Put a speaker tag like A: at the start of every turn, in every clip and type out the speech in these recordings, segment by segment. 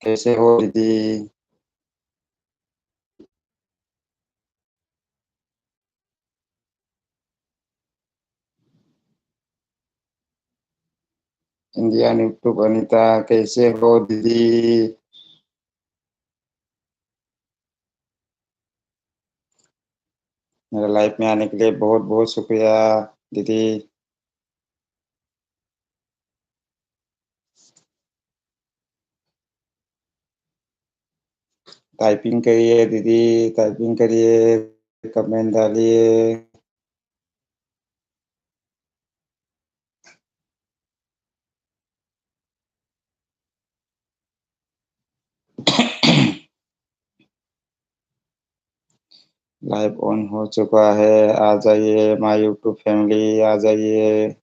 A: कैसे हो दीदी? इंडियन यूट्यूब अनीता, कैसे हो दीदी? मेरे लाइफ में आने के लिए बहुत बहुत शुक्रिया दीदी। टाइपिंग करिए दीदी, टाइपिंग करिए, कमेंट डालिए। लाइव ऑन हो चुका है। आ जाइए माय यूट्यूब फैमिली, आ जाइए।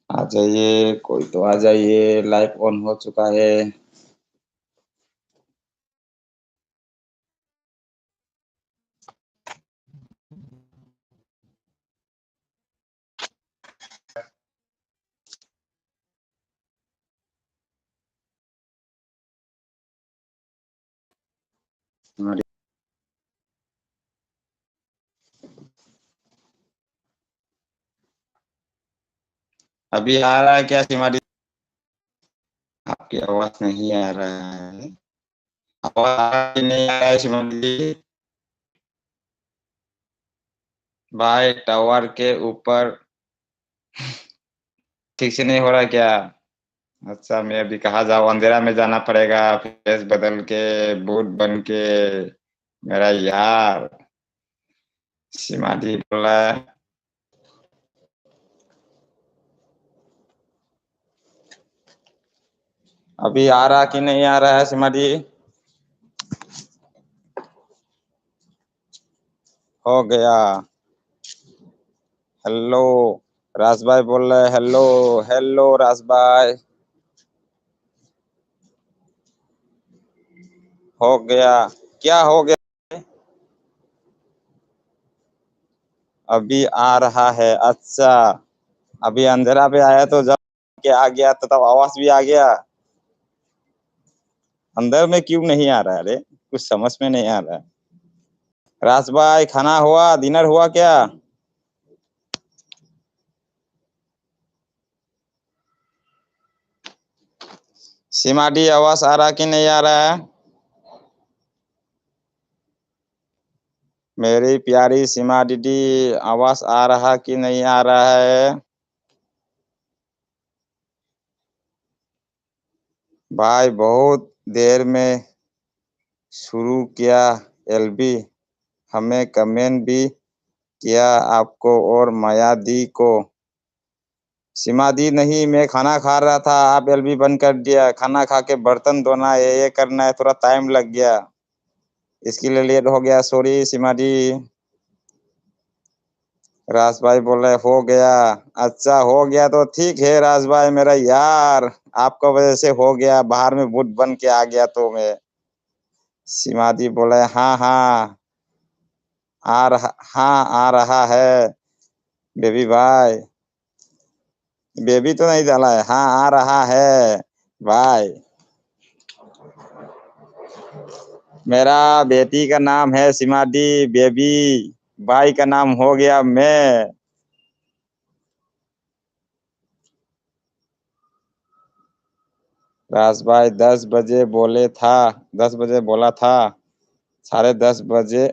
A: आ जाइए, कोई तो आ जाइए, लाइव ऑन हो चुका है। हमारी अभी आ रहा है क्या सिमारी? आपकी आवाज नहीं आ रहा है। आवाज आ रहा है कि नहीं आ रहा है सिमारी जी? भाई टावर के ऊपर ठीक से नहीं हो रहा क्या? अच्छा, मैं अभी कहाँ जाऊँ? अंधेरा में जाना पड़ेगा, फेस बदल के, भूत बन के। मेरा यार सिमाधी बोला है। अभी आ रहा कि नहीं आ रहा है सिमाधी? हो गया। हेलो, राज भाई बोल रहे, हेलो। हेलो राज भाई। हो गया। क्या हो गया? अभी आ रहा है, अच्छा। अभी अंधेरा पे आया तो जब के आ गया तो तब आवाज भी आ गया। अंदर में क्यों नहीं आ रहा है रे? कुछ समझ में नहीं आ रहा है। राज भाई खाना हुआ, डिनर हुआ क्या? सिमाडी आवाज आ रहा कि नहीं आ रहा है? मेरी प्यारी सीमा दीदी, आवाज आ रहा कि नहीं आ रहा है? भाई बहुत देर में शुरू किया। एलबी हमें कमेंट भी किया आपको और माया दी को। सीमा दी नहीं, मैं खाना खा रहा था, आप एलबी बंद कर दिया। खाना खा के बर्तन धोना है, ये करना है, थोड़ा टाइम लग गया, इसके लिए लेट हो गया। सॉरी सीमा दी। राज भाई बोले हो गया। अच्छा हो गया तो ठीक है राज भाई मेरा यार, आपका वजह से हो गया, बाहर में भूत बन के आ गया तो मैं। सीमादी बोले हाँ हाँ आ रहा, हाँ आ रहा है बेबी भाई। बेबी तो नहीं डाला है, हाँ आ रहा है भाई। मेरा बेटी का नाम है सीमादी बेबी, भाई का नाम हो गया मैं। राज भाई 10 बजे बोले था, 10 बजे बोला था, 10:30 बजे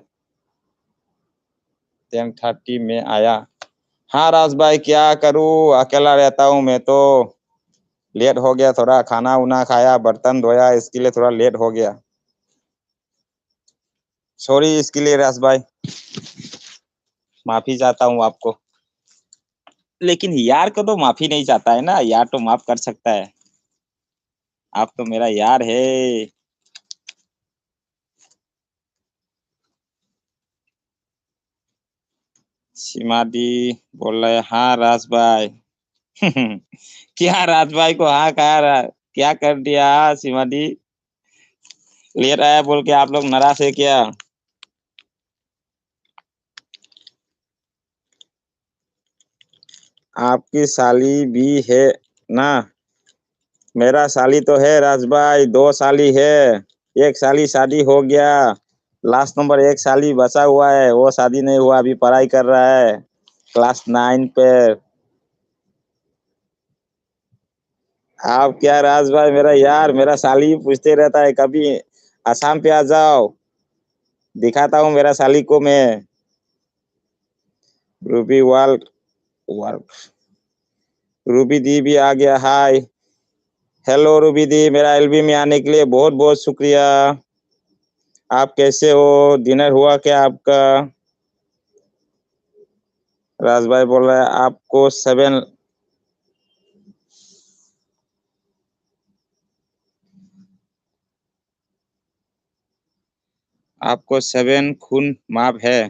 A: 10:30 में आया। हाँ राज भाई क्या करूँ, अकेला रहता हूँ मैं तो। लेट हो गया, थोड़ा खाना उना खाया, बर्तन धोया, इसके लिए थोड़ा लेट हो गया। सॉरी इसके लिए राज भाई, माफी चाहता हूँ आपको। लेकिन यार को तो माफ़ी नहीं चाहता है ना, यार तो माफ़ कर सकता है। आप तो मेरा यार है। सीमा दी बोल रहे, हाँ राज भाई। क्या राज भाई को हाँ कहा क्या कर दिया सीमा दी? ले रहा है बोल के आप लोग नाराज है क्या? आपकी साली भी है ना? मेरा साली तो है राज भाई, 2 साली है। एक साली शादी हो गया। लास्ट नंबर एक साली बचा हुआ है, वो शादी नहीं हुआ, अभी पढ़ाई कर रहा है क्लास 9 पे। आप क्या राज भाई, मेरा यार, मेरा साली ही पूछते रहता है कभी आसाम पे आ जाओ, दिखाता हूँ मेरा साली को मैं। रूबी वाल वर्क रूबी दी भी आ गया, हाय। हेलो रूबी दी, मेरा एलबी में आने के लिए बहुत बहुत शुक्रिया। आप कैसे हो? डिनर हुआ क्या आपका? राज भाई बोल रहा है आपको 7 खून माफ है।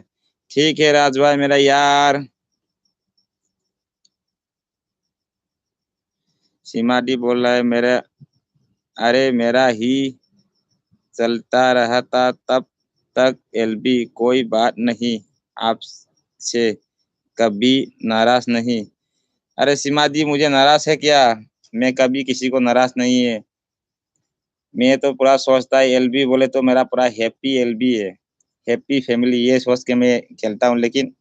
A: ठीक है राज भाई मेरा यार। सीमा दी बोल रहा है मेरा, अरे मेरा ही चलता रहता तब तक एलबी, कोई बात नहीं, आपसे कभी नाराज नहीं। अरे सीमा दी, मुझे नाराज है क्या? मैं कभी किसी को नाराज नहीं है। मैं तो पूरा सोचता है एलबी बोले तो मेरा पूरा हैप्पी एलबी है, हैप्पी फैमिली, ये सोच के मैं खेलता हूँ। लेकिन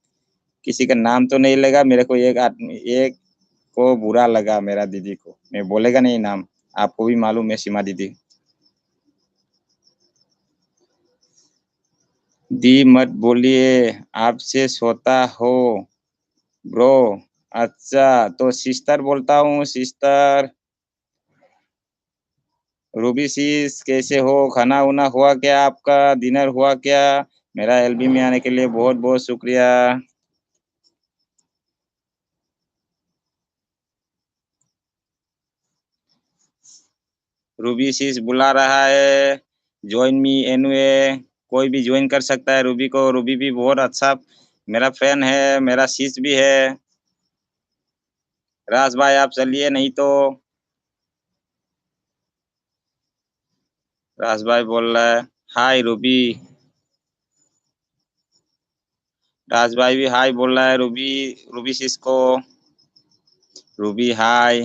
A: किसी का नाम तो नहीं लगा मेरे को, एक आदमी एक को बुरा लगा मेरा दीदी को, मैं बोलेगा नहीं नाम, आपको भी मालूम है सीमा दीदी। दी मत बोलिए, आपसे सोता हो ब्रो। अच्छा तो सिस्टर बोलता हूँ, सिस्टर। रूबी सीस कैसे हो? खाना उना हुआ क्या आपका? डिनर हुआ क्या? मेरा एलबी में आने के लिए बहुत बहुत शुक्रिया। रूबी सीस बुला रहा है, ज्वाइन मी एनवे। कोई भी ज्वाइन कर सकता है रूबी को, रूबी भी बहुत अच्छा मेरा फैन है, मेरा सीस भी है। राज भाई आप चलिए नहीं तो। राज भाई बोल रहा है, हाय रूबी। राज भाई भी हाय बोल रहा है रूबी, रूबी सीस को। रूबी हाय।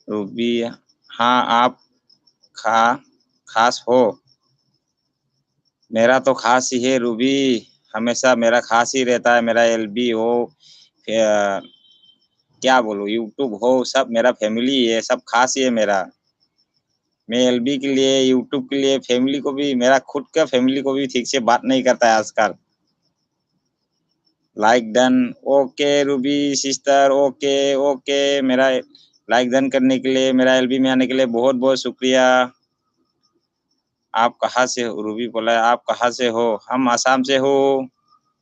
A: रूबी, हाँ आप खा खास हो। मेरा तो खास ही है रूबी, हमेशा मेरा खास ही रहता है, मेरा एलबी हो, क्या बोलूं, यूट्यूब हो, सब मेरा फैमिली है, सब खास ही है मेरा। मैं एलबी के लिए, यूट्यूब के लिए, फैमिली को भी, मेरा खुद का फैमिली को भी ठीक से बात नहीं करता है आजकल। Like done. Okay Ruby sister, okay okay. मेरा लाइक डन करने के लिए, मेरा एलबी में आने के लिए बहुत बहुत शुक्रिया। आप कहाँ से हो? रूबी बोला है, आप कहाँ से हो? हम आसाम से हो।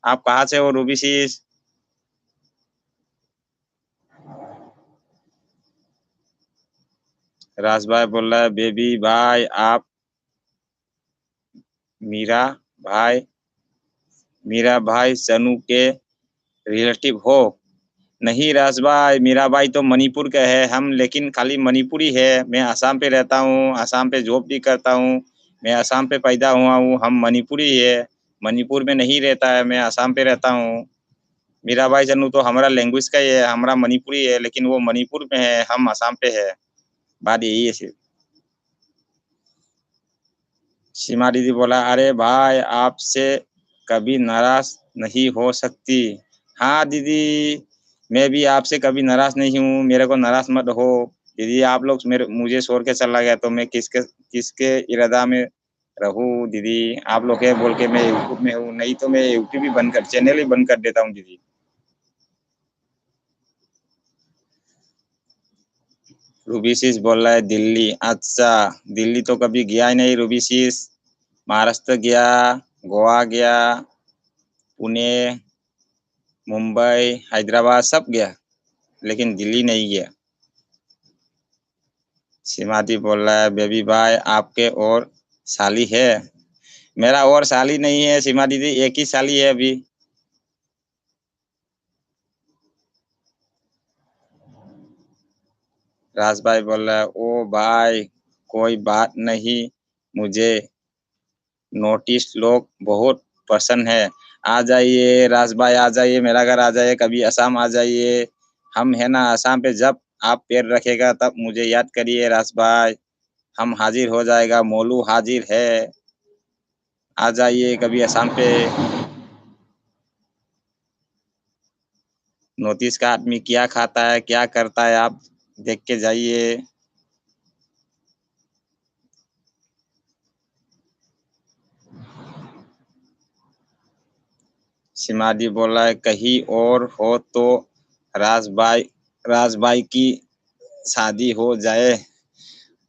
A: आप कहाँ से हो रूबी sis? राज भाई बोल रहा है, बेबी भाई आप मीरा भाई, मीरा भाई सनू के रिलेटिव हो? नहीं राज भाई, मीरा भाई तो मणिपुर का है, हम लेकिन खाली मणिपुरी है। मैं आसाम पे रहता हूँ, आसाम पे जॉब भी करता हूँ। मैं आसाम पे पैदा हुआ हूँ, हम मणिपुरी है। मणिपुर में नहीं रहता है, मैं आसाम पे रहता हूँ। मीरा भाई सनू तो हमारा लैंग्वेज का ही है, हमारा मणिपुरी है, लेकिन वो मणिपुर में है, हम आसाम पे है। बात यही है सिर्फ। सीमा दीदी बोला, अरे भाई आपसे कभी नाराज नहीं हो सकती। हाँ दीदी, मैं भी आपसे कभी नाराज नहीं हूँ, मेरे को नाराज मत हो। दीदी आप लोग मेरे मुझे छोड़ के चला गया तो मैं किसके किसके इरादा में रहूँ दीदी? आप लोग है बोल के मैं यूट्यूब में हूँ, नहीं तो मैं यूट्यूब ही बंद कर, चैनल ही बंद कर देता हूँ दीदी। रूबीसिस बोल रहा है दिल्ली, अच्छा। दिल्ली तो कभी गया ही नहीं रूबीसिस। महाराष्ट्र गया, गोवा गया, पुणे, मुंबई, हैदराबाद सब गया। लेकिन दिल्ली नहीं गया। सीमादी बोल रहा है बेबी भाई आपके और साली है? मेरा और साली नहीं है सीमा दीदी, एक ही साली है अभी। राज भाई बोल रहा है ओ भाई कोई बात नहीं, मुझे नोटिस लोग बहुत पसंद है। आ जाइए राज भाई, आ जाइए मेरा घर, आ जाइए कभी असम आ जाइए। हम है ना असम पे, जब आप पैर रखेगा तब मुझे याद करिए राज भाई, हम हाजिर हो जाएगा, मोलू हाजिर है। आ जाइए कभी असम पे। नोटिस का आदमी क्या खाता है क्या करता है आप देख के जाइए। सिमादी बोला है कहीं और हो तो राजबाई राजबाई की शादी हो जाए।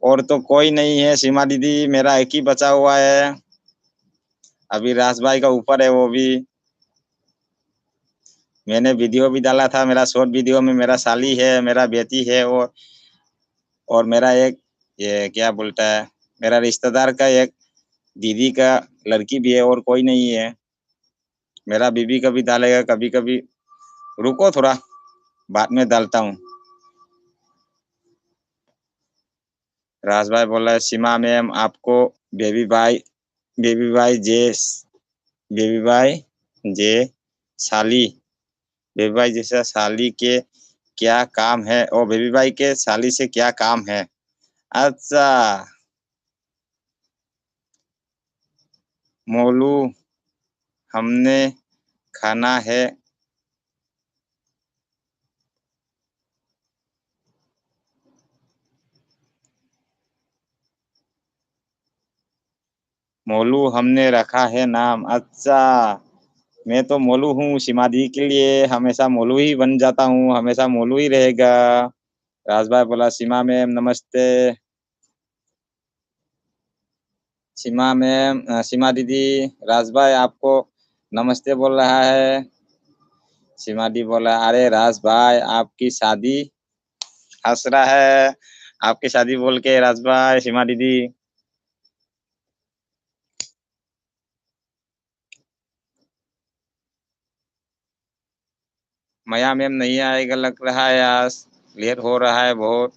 A: और तो कोई नहीं है सीमा दीदी, मेरा एक ही बचा हुआ है, अभी राजबाई का ऊपर है वो भी। मैंने वीडियो भी डाला था, मेरा शॉर्ट वीडियो में मेरा साली है, मेरा बेटी है, और मेरा एक ये क्या बोलता है, मेरा रिश्तेदार का एक दीदी का लड़की भी है, और कोई नहीं है। मेरा बीबी का भी डालेगा कभी कभी, रुको थोड़ा बाद में डालता हूँ। राज भाई बोला है सीमा मैम आपको बेबी भाई बेबी भाई जे बेबी भाई जे साली बेबी भाई जैसा साली के क्या काम है, और बेबी भाई के साली से क्या काम है? अच्छा मोलू हमने खाना है। मोलू हमने रखा है नाम। अच्छा मैं तो मोलू हूँ सीमा दी के लिए, हमेशा मोलू ही बन जाता हूँ, हमेशा मोलू ही रहेगा। राजभाई बोला सीमा मैम नमस्ते। सीमा मैम सीमा दीदी, राजभाई आपको नमस्ते बोल रहा है। सीमा दी बोला अरे राज भाई आपकी शादी, हंस रहा है आपकी शादी बोल के राज भाई सीमा दीदी। मया मैम नहीं आएगा लग रहा है आज, लेट हो रहा है बहुत।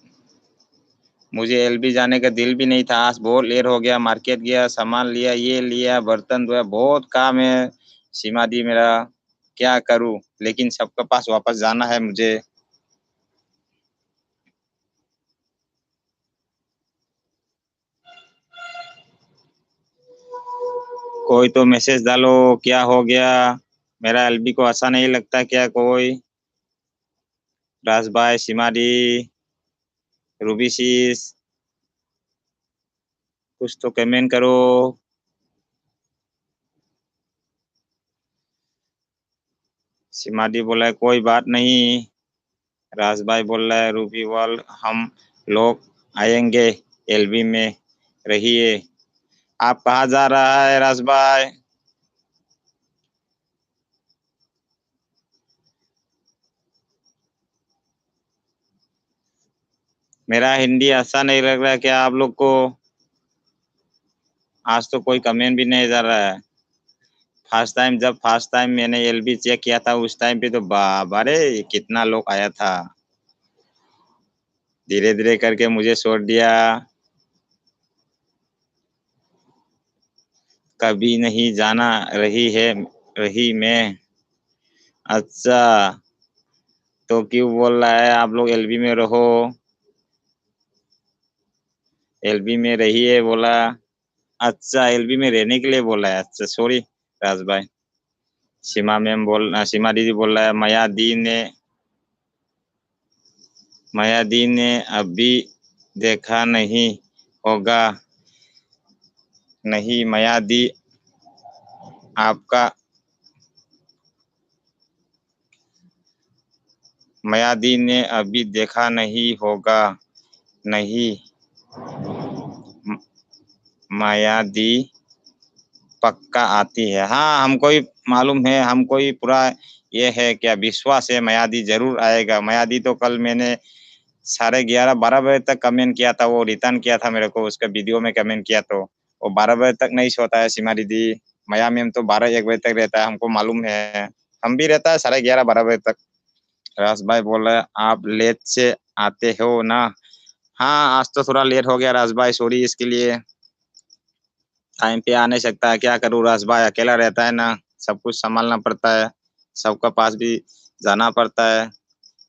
A: मुझे एलबी जाने का दिल भी नहीं था, आज बहुत लेट हो गया, मार्केट गया सामान लिया, ये लिया बर्तन धोया, बहुत काम है सीमा दी मेरा, क्या करूं, लेकिन सबके पास वापस जाना है मुझे। कोई तो मैसेज डालो, क्या हो गया? मेरा एलबी को अच्छा नहीं लगता क्या कोई? राज भाई सीमा दी रूबी शीस, कुछ तो कमेंट करो। सीमा दी बोला है कोई बात नहीं। राज भाई बोल रहा है रूबी वाल हम लोग आएंगे एलबी में, रहिए। आप कहाँ जा रहा है राज भाई? मेरा हिंदी अच्छा नहीं लग रहा है क्या आप लोग को? आज तो कोई कमेंट भी नहीं जा रहा है। फर्स्ट टाइम मैंने एलबी चेक किया था उस टाइम पे तो बाबा रे कितना लोग आया था, धीरे धीरे करके मुझे छोड़ दिया। कभी नहीं जाना रही है रही में। अच्छा तो क्यों बोल रहा है आप लोग एलबी में रहो, एलबी में रहिए बोला। अच्छा एलबी में रहने के लिए बोला है, अच्छा सॉरी राज भाई। सीमा दीदी बोल रहा है माया दी ने अभी देखा नहीं होगा। नहीं माया दी आपका, माया दी ने अभी देखा नहीं होगा। नहीं माया दी पक्का आती है, हाँ हमको ही मालूम है, हमको ही पूरा ये है क्या विश्वास है, मयादी जरूर आएगा। मयादी तो कल मैंने 11:30-12 बजे तक कमेंट किया था, वो रिटर्न किया था मेरे को, उसका वीडियो में कमेंट किया, तो वो 12 बजे तक नहीं सोता है सीमा दीदी। मया मैम तो 12-1 बजे तक रहता है, हमको मालूम है। हम भी रहता है 11:30-12 बजे तक। राज भाई बोल रहे आप लेट से आते हो ना। हाँ, आज तो थोड़ा लेट हो गया राज भाई, सॉरी इसके लिए। टाइम पे आ नहीं सकता है, क्या करूँ राज भाई, अकेला रहता है ना, सब कुछ संभालना पड़ता है, सबका पास भी जाना पड़ता है,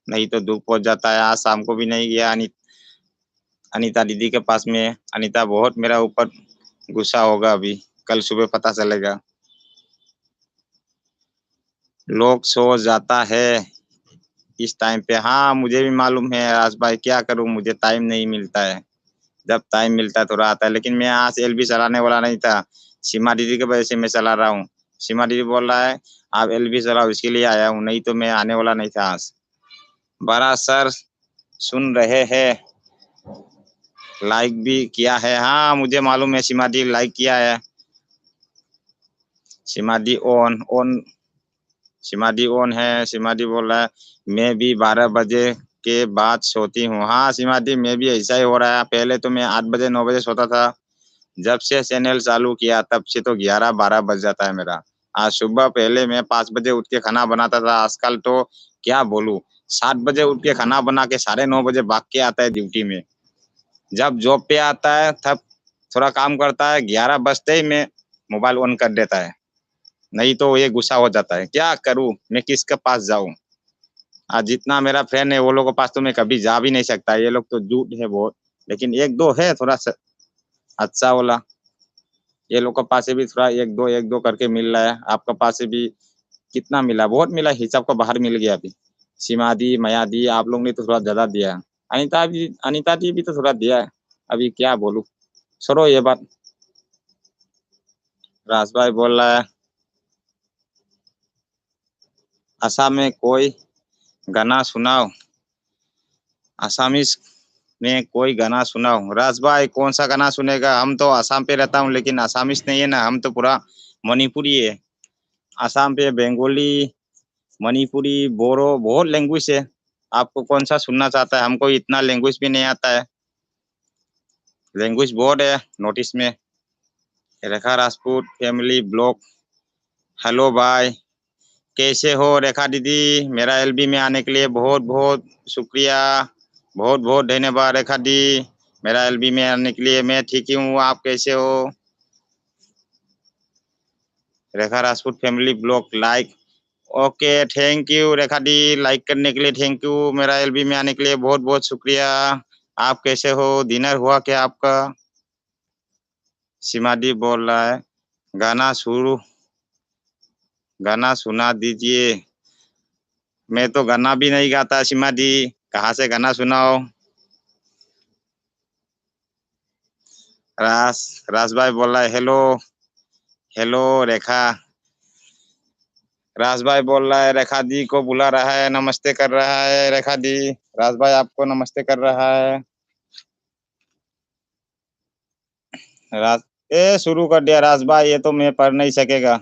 A: नहीं तो धूप पहुंच जाता है। आज शाम को भी नहीं गया अनीता दीदी के पास में। अनीता बहुत मेरा ऊपर गुस्सा होगा, अभी कल सुबह पता चलेगा। लोग सो जाता है इस टाइम पे। हाँ, मुझे भी मालूम है राज भाई, क्या करूँ, मुझे टाइम नहीं मिलता है। जब टाइम मिलता है थोड़ा आता है, लेकिन मैं आज एलबी चलाने वाला नहीं था, सीमा दीदी की वजह से मैं चला रहा हूँ। सीमा दीदी बोल रहा है आप एलबी चलाओ, इसके लिए आया हूँ, नहीं तो मैं आने वाला नहीं था आज। बड़ा सर सुन रहे हैं, लाइक भी किया है। हाँ, मुझे मालूम है सीमा दी लाइक किया है। सीमा दी ऑन ऑन सीमा दी ऑन है। सीमा दी बोल रहा है मैं भी 12 बजे के बाद सोती हूँ। हाँ सीमा दी, मैं भी ऐसा ही हो रहा है, पहले तो मैं 8 बजे 9 बजे सोता था, जब से चैनल चालू किया तब से तो 11-12 बज जाता है मेरा। आज सुबह पहले मैं 5 बजे उठ के खाना बनाता था, आजकल तो क्या बोलूं, 7 बजे उठ के खाना बना के 9:30 बजे भाग के आता है ड्यूटी में। जब जॉब पे आता है तब थोड़ा काम करता है, 11 बजते ही मैं मोबाइल ऑन कर देता है, नहीं तो ये गुस्सा हो जाता है। क्या करूं, मैं किसके पास जाऊं। आज जितना मेरा फ्रेंड है वो लोगों के पास तो मैं कभी जा भी नहीं सकता, ये लोग तो झूठ है बहुत, लेकिन एक दो है थोड़ा सा अच्छा वाला, ये लोग के पास से भी थोड़ा एक दो करके मिल रहा है। आपके पास से भी कितना मिला, बहुत मिला, हिसाब का बाहर मिल गया अभी। सीमा दी, मया दी, आप लोग ने तो थोड़ा ज्यादा दिया है। अनिता दी भी तो थोड़ा दिया है, अभी क्या बोलूं, छोड़ो ये बात। राज भाई बोल रहा है असम में कोई गाना सुनाओ, आसामीज में कोई गाना सुनाओ। राज भाई कौन सा गाना सुनेगा, हम तो आसाम पे रहता हूँ, लेकिन आसामीज नहीं है ना, हम तो पूरा मणिपुरी है। आसाम पे बंगाली, मणिपुरी, बोरो, बहुत लैंग्वेज है। आपको कौन सा सुनना चाहता है, हमको इतना लैंग्वेज भी नहीं आता है, लैंग्वेज बहुत है नोटिस में। रेखा राजपूत फैमिली ब्लॉग, हेलो भाई, कैसे हो रेखा दीदी, मेरा एलबी में आने के लिए बहुत बहुत शुक्रिया, बहुत बहुत धन्यवाद रेखा दी, मेरा एलबी में आने के लिए। मैं ठीक ही हूँ, आप कैसे हो। Rekha Rajput family blog like, okay thank you Rekha दी, लाइक करने के लिए थैंक यू, मेरा एलबी में आने के लिए बहुत बहुत शुक्रिया। आप कैसे हो, डिनर हुआ क्या आपका। सीमा दी बोल रहा है गाना शुरू, गाना सुना दीजिए। मैं तो गाना भी नहीं गाता सीमा दी, कहाँ से गाना सुनाओ। रास रास भाई बोल रहा है हेलो, हेलो रेखा। राज भाई बोल रहा है रेखा दी को बुला रहा है, नमस्ते कर रहा है रेखा दी, राज भाई आपको नमस्ते कर रहा है। राज शुरू कर दिया राज भाई, ये तो मैं पढ़ नहीं सकेगा।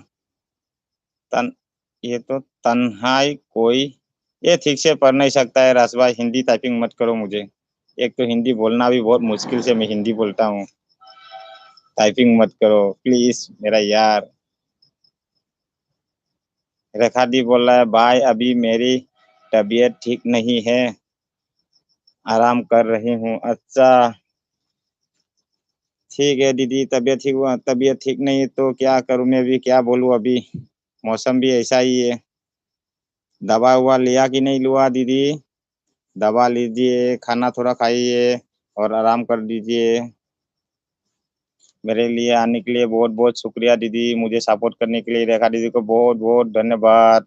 A: तन ये तो तन्हाई कोई, ये ठीक से पढ़ नहीं सकता है राज भाई, हिंदी टाइपिंग मत करो मुझे, एक तो हिंदी बोलना भी बहुत मुश्किल से मैं हिंदी बोलता हूँ, टाइपिंग मत करो प्लीज मेरा यार। रेखा दी बोल रहा है भाई अभी मेरी तबीयत ठीक नहीं है, आराम कर रही हूँ। अच्छा ठीक है दीदी, तबीयत ठीक नहीं है तो क्या करूँ, मैं भी क्या बोलूँ अभी, मौसम भी ऐसा ही है। दवा हुआ लिया कि नहीं लिया दीदी, दवा लीजिए, खाना थोड़ा खाइए और आराम कर दीजिए। मेरे लिए आने के लिए बहुत बहुत शुक्रिया दीदी, मुझे सपोर्ट करने के लिए रेखा दीदी को बहुत बहुत धन्यवाद।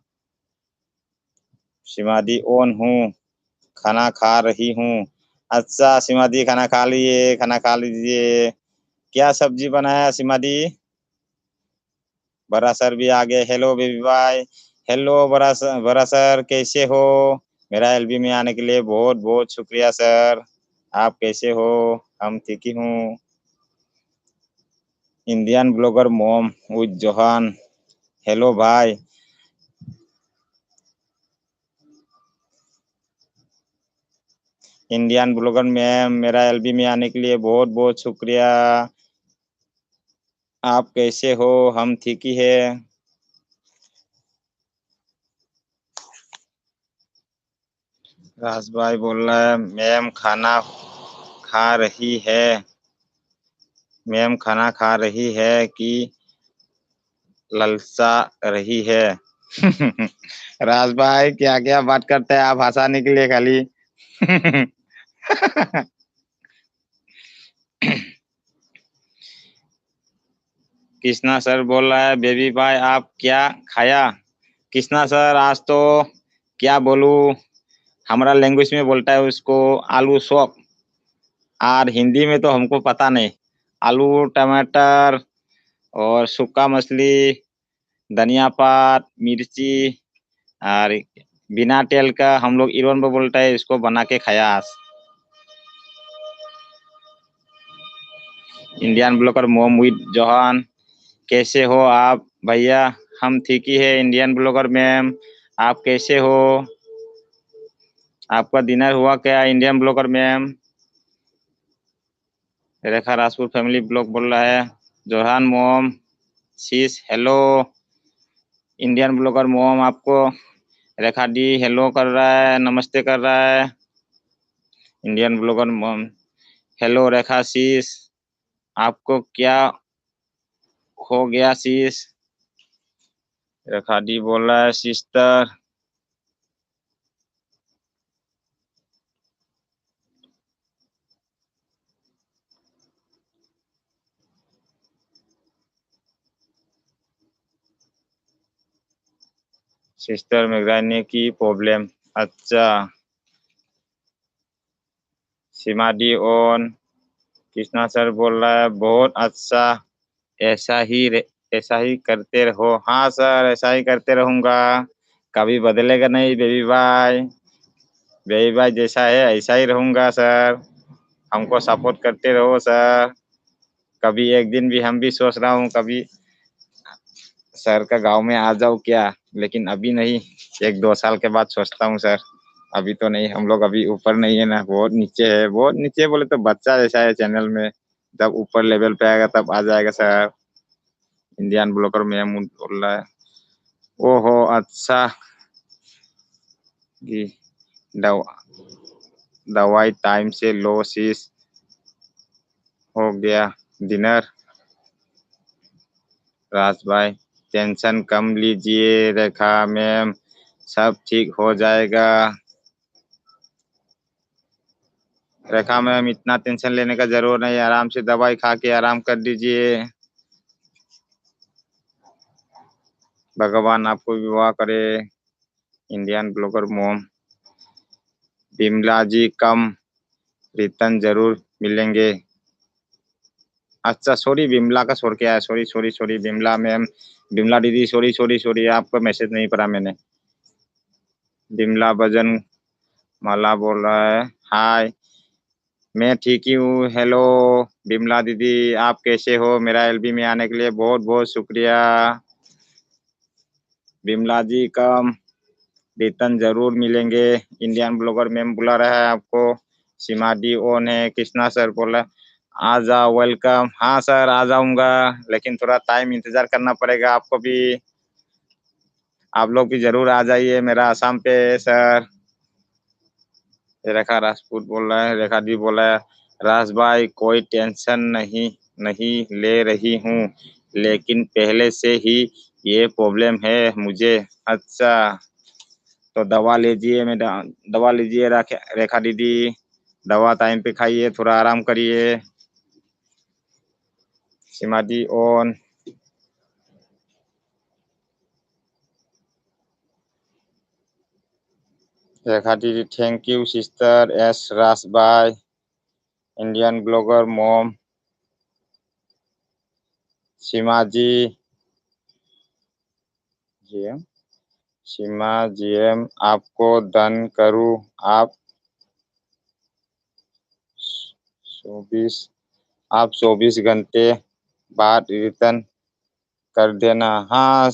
A: सीमादी ऑन हूँ, खाना खा रही हूँ। अच्छा सीमादी खाना खा लिए, खाना खा लीजिए। क्या सब्जी बनाया सीमादी। बड़ा सर भी आ गए, हेलो बेबी भाई, हेलो बड़ा सर कैसे हो। मेरा एलबी में आने के लिए बहुत बहुत शुक्रिया सर, आप कैसे हो। हम ठीक ही हूँ। इंडियन ब्लॉगर मोम विद जोहान, हेलो भाई, इंडियन ब्लॉगर मैम, मेरा एलबी में आने के लिए बहुत बहुत शुक्रिया। आप कैसे हो? हम ठीक ही है। राज भाई बोल रहा है मैम खाना खा रही है। मैम खाना खा रही है कि ललचा रही है? राज भाई क्या क्या बात करते हैं आप हंसाने के लिए खाली। कृष्णा सर बोल रहा है बेबी भाई आप क्या खाया? कृष्णा सर आज तो क्या बोलूं, हमारा लैंग्वेज में बोलता है उसको आलू सॉक, और हिंदी में तो हमको पता नहीं। आलू टमाटर और सूखा मछली, धनिया पात, मिर्ची, और बिना तेल का हम लोग इरोन में बोलता है इसको बना के खाया आज। इंडियन ब्लॉगर मोम विद जोहान, कैसे हो आप भैया? हम ठीक ही है। इंडियन ब्लॉगर मैम आप कैसे हो? आपका डिनर हुआ क्या इंडियन ब्लॉगर मैम? रेखा राजपूत फैमिली ब्लॉग बोल रहा है जोहान मोम शीश हेलो। इंडियन ब्लॉगर मोम आपको रेखा दी हेलो कर रहा है, नमस्ते कर रहा है। इंडियन ब्लॉगर मोम हेलो रेखा शीश, आपको क्या हो गया शीश? रेखा दी बोल रहा है सिस्टर। सिस्टर में की प्रॉब्लम, अच्छा। सीमा दी ऑन, कृष्णा सर बोल रहा है बहुत अच्छा, ऐसा ही ऐसा ही करते रहो। हाँ सर ऐसा ही करते रहूंगा, कभी बदलेगा नहीं बेबी भाई। बेबी भाई जैसा है ऐसा ही रहूंगा सर, हमको सपोर्ट करते रहो सर। कभी एक दिन भी हम भी सोच रहा हूँ कभी सर का गांव में आ जाओ क्या, लेकिन अभी नहीं, एक दो साल के बाद सोचता हूँ सर। अभी तो नहीं, हम लोग अभी ऊपर नहीं है ना, बहुत नीचे है। बहुत नीचे बोले तो बच्चा जैसा है चैनल में, जब ऊपर लेवल पे आएगा तब आ जाएगा सर। इंडियन ब्लॉगर में बोल रहा है ओहो अच्छा जी, दवा दवाई टाइम से लो शीश, हो गया डिनर? राज भाई टेंशन कम लीजिए रेखा मैम, सब ठीक हो जाएगा। रेखा मैम इतना टेंशन लेने का जरूर नहीं, आराम से दवाई खा के आराम कर दीजिए। भगवान आपको विवाह करे। इंडियन ब्लॉगर मोम, बिमला जी कम, रिटर्न जरूर मिलेंगे। अच्छा सॉरी बिमला का छोड़ के आया, sorry sorry sorry Bimla ma'am, Bimla दीदी सॉरी सॉरी सॉरी, आपका मैसेज नहीं पढ़ा मैंने। बिमला भजन माला बोल रहा है हाय, मैं ठीक ही हूँ। हेलो बिमला दीदी आप कैसे हो? मेरा एलबी में आने के लिए बहुत बहुत शुक्रिया। बिमला जी कम, रिटर्न जरूर मिलेंगे। इंडियन ब्लॉगर मैम बुला रहा है आपको। सीमा डी ओन है। कृष्णा सर बोला आ जाओ वेलकम। हाँ सर आ जाऊंगा, लेकिन थोड़ा टाइम इंतजार करना पड़ेगा आपको भी। आप लोग भी जरूर आ जाइए मेरा आसाम पे सर। रेखा राजपूत बोल रहा है, रेखा दी बोला है राज भाई कोई टेंशन नहीं नहीं ले रही हूँ, लेकिन पहले से ही ये प्रॉब्लम है मुझे। अच्छा तो दवा लीजिए मैडम, दवा लीजिए रेखा दीदी, दवा टाइम पे खाइए, थोड़ा आराम करिए। सीमा दी ऑन, रेखा दीदी थैंक यू सिस्टर एस रास बाय। इंडियन ब्लॉगर मोम, सीमा जी जीएम, सीमा जीएम आपको डन करूँ? आप 24 आप 24 घंटे बाद रिटर्न कर देना। हाँ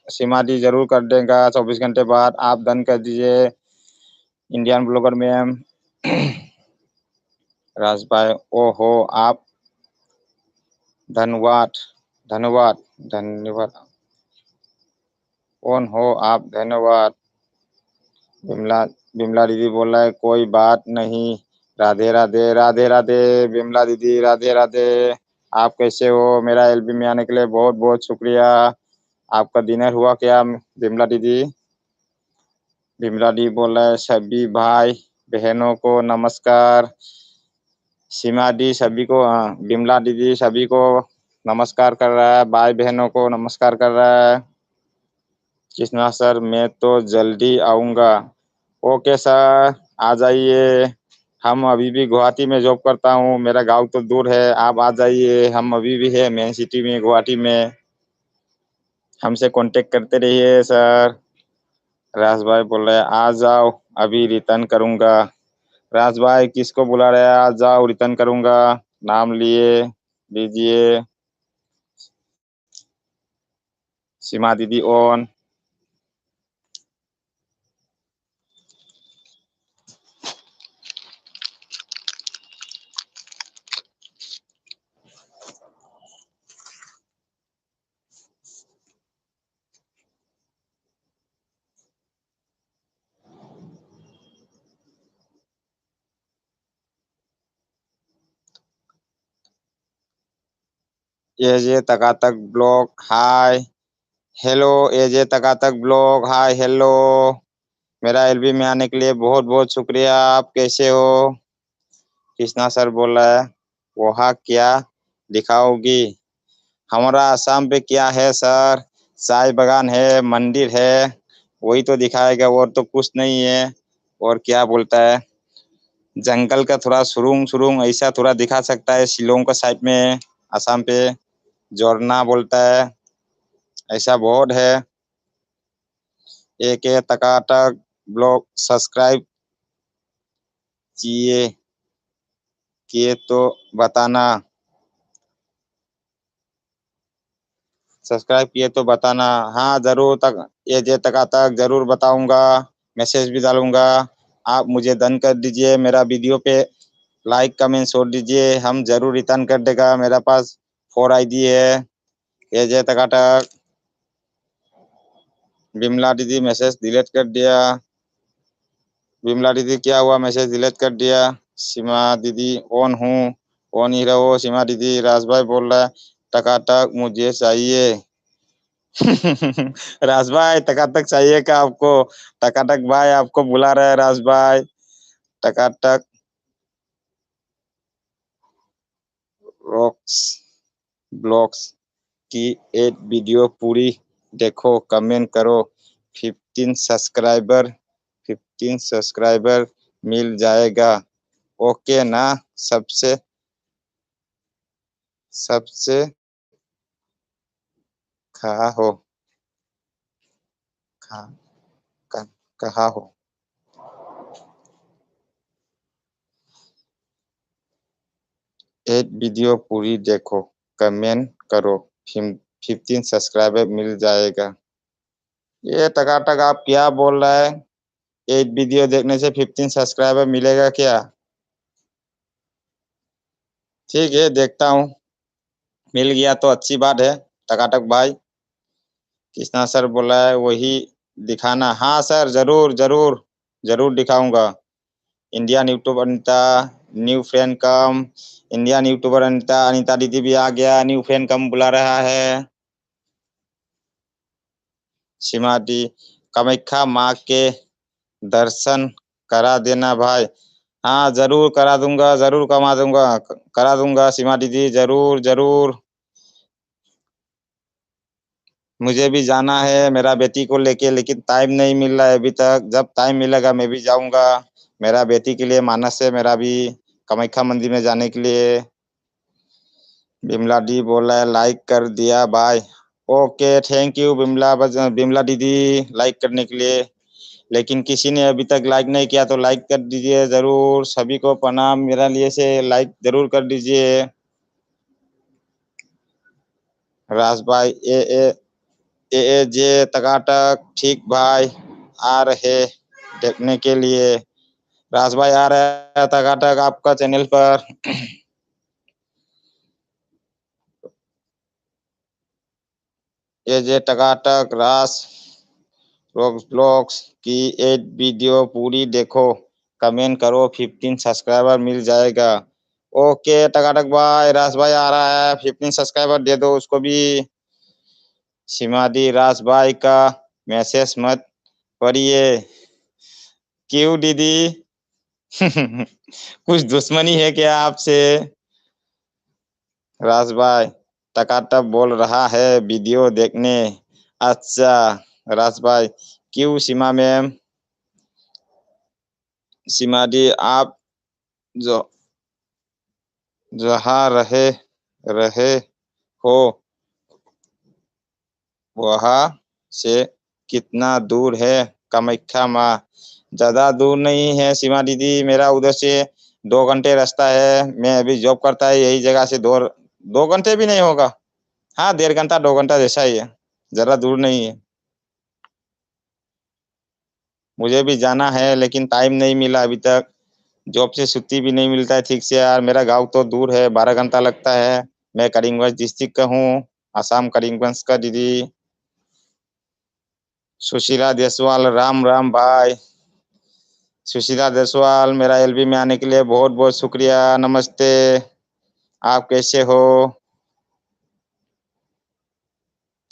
A: सीमा दी जरूर कर देगा, 24 घंटे बाद आप डन कर दीजिए इंडियन ब्लॉगर मैम। राज भाई, ओहो आप, धन्यवाद धन्यवाद धन्यवाद, कौन हो आप, धन्यवाद। बिमला बिमला दीदी बोल रहा है कोई बात नहीं। राधे राधे राधे राधे। बिमला दीदी राधे राधे। आप कैसे हो? मेरा एलबी में आने के लिए बहुत बहुत शुक्रिया। आपका डिनर हुआ क्या बिमला दीदी? बिमला दी बोल रहा है सभी भाई बहनों को नमस्कार। सीमा दी सभी को, हाँ बिमला दीदी सभी को नमस्कार कर रहा है, भाई बहनों को नमस्कार कर रहा है। कृष्णा सर मैं तो जल्दी आऊँगा। ओके सर, आ जाइए। हम अभी भी गुवाहाटी में जॉब करता हूँ, मेरा गांव तो दूर है, आप आ जाइए। हम अभी भी है मेन सिटी में गुवाहाटी में, हमसे कांटेक्ट करते रहिए सर। राज भाई बोल रहे हैं आ जाओ, अभी रिटर्न करूँगा। राज भाई किसको बुला रहे हैं? आ जाओ रिटर्न करूँगा। नाम लिए लीजिए। सीमा दीदी on. AJ Takatak blog hi hello. AJ Takatak blog hi hello. मेरा एलबी में आने के लिए बहुत बहुत शुक्रिया। आप कैसे हो? कृष्णा सर बोल रहा है वहाँ क्या दिखाओगी? हमारा आसाम पे क्या है सर? चाय बागान है, मंदिर है, वही तो दिखाएगा, और तो कुछ नहीं है। और क्या बोलता है, जंगल का थोड़ा सुरुंग सुरुंग ऐसा थोड़ा दिखा सकता है, शिलोंग का साइड में, आसाम पे जोरना बोलता है, ऐसा बहुत है। एक टकाटक ब्लॉग सब्सक्राइब किए किए तो बताना, सब्सक्राइब किए तो बताना। हाँ जरूर, तक ये जे तक जरूर बताऊंगा, मैसेज भी डालूंगा। आप मुझे डन कर दीजिए, मेरा वीडियो पे लाइक कमेंट छोड़ दीजिए, हम जरूर रिटर्न कर देगा। मेरा पास 4 ID है। ये जे तक बिमला दीदी मैसेज डिलीट कर दिया। बिमला दीदी क्या हुआ, मैसेज डिलीट कर दिया? सीमा दीदी ऑन हूँ, ऑन ही रहो सीमा दीदी। राज भाई बोल रहा है टकाटक मुझे चाहिए। राज भाई टकाटक चाहिए क्या आपको? टकाटक भाई आपको बुला रहे हैं राज भाई। टकाटक रॉक्स ब्लॉग्स की एक वीडियो पूरी देखो, कमेंट करो, 15 सब्सक्राइबर मिल जाएगा। ओके ना? सबसे सबसे कहा हो, कहा कहा हो। एक वीडियो पूरी देखो, कमेंट करो, 15 सब्सक्राइबर मिल जाएगा। ये टकाटक आप क्या बोल रहा है? एक वीडियो देखने से 15 सब्सक्राइबर मिलेगा क्या? ठीक है देखता हूँ, मिल गया तो अच्छी बात है। टकाटक भाई, कृष्णा सर बोला है वही दिखाना। हाँ सर जरूर जरूर जरूर दिखाऊंगा। Indian YouTuber Anita, new friend come. Indian YouTuber Anita, Anita दीदी भी आ गया, न्यू फ्रेंड कम बुला रहा है। सीमा दी, कामाख्या माँ के दर्शन करा देना भाई। हाँ जरूर करा दूंगा, जरूर कमा दूंगा, करा दूंगा सीमा दीदी, जरूर जरूर। मुझे भी जाना है मेरा बेटी को लेके, लेकिन टाइम नहीं मिल रहा है अभी तक। जब टाइम मिलेगा मैं भी जाऊंगा। मेरा बेटी के लिए मानस है मेरा भी, कामाख्या मंदिर में जाने के लिए। बिमला दी बोला है लाइक कर दिया भाई। Okay thank you Bimla Bimla दीदी, लाइक करने के लिए। लेकिन किसी ने अभी तक लाइक नहीं किया तो लाइक कर दीजिए जरूर। सभी को प्रणाम, मेरा लिए से लाइक जरूर कर दीजिए। राज भाई ए जे टकाटक ठीक भाई, आ रहे देखने के लिए। राज भाई आ रहा है टकाटक आपका चैनल पर। ये जे टकाटक रास ब्लॉग्स की एक वीडियो पूरी देखो, कमेंट करो, 15 सब्सक्राइबर मिल जाएगा। ओके टकाटक भाई, रास भाई आ रहा है, 15 सब्सक्राइबर दे दो उसको भी। सिमादी रास भाई का मैसेज मत पढ़िए। क्यों दीदी? कुछ दुश्मनी है क्या आपसे? राज भाई टकाटक बोल रहा है वीडियो देखने। अच्छा राज भाई, क्यों सीमा मैम? सीमा दी आप जो जहाँ रहे रहे हो वहाँ से कितना दूर है कामाख्या माँ? ज्यादा दूर नहीं है सीमा दीदी, मेरा उधर से 2 घंटे रास्ता है। मैं अभी जॉब करता है यही जगह से, 2 घंटे भी नहीं होगा। हाँ 1.5 घंटा 2 घंटा जैसा ही है, ज्यादा दूर नहीं है। मुझे भी जाना है लेकिन टाइम नहीं मिला अभी तक। जॉब से छुट्टी भी नहीं मिलता है ठीक से यार। मेरा गांव तो दूर है, 12 घंटा लगता है। मैं करीमगंज डिस्ट्रिक्ट का हूँ, असम करीमगंज का दीदी। सुशीला देसवाल, राम राम भाई। सुशीला देसवाल, मेरा एलबी में आने के लिए बहुत बहुत शुक्रिया, नमस्ते। आप कैसे हो?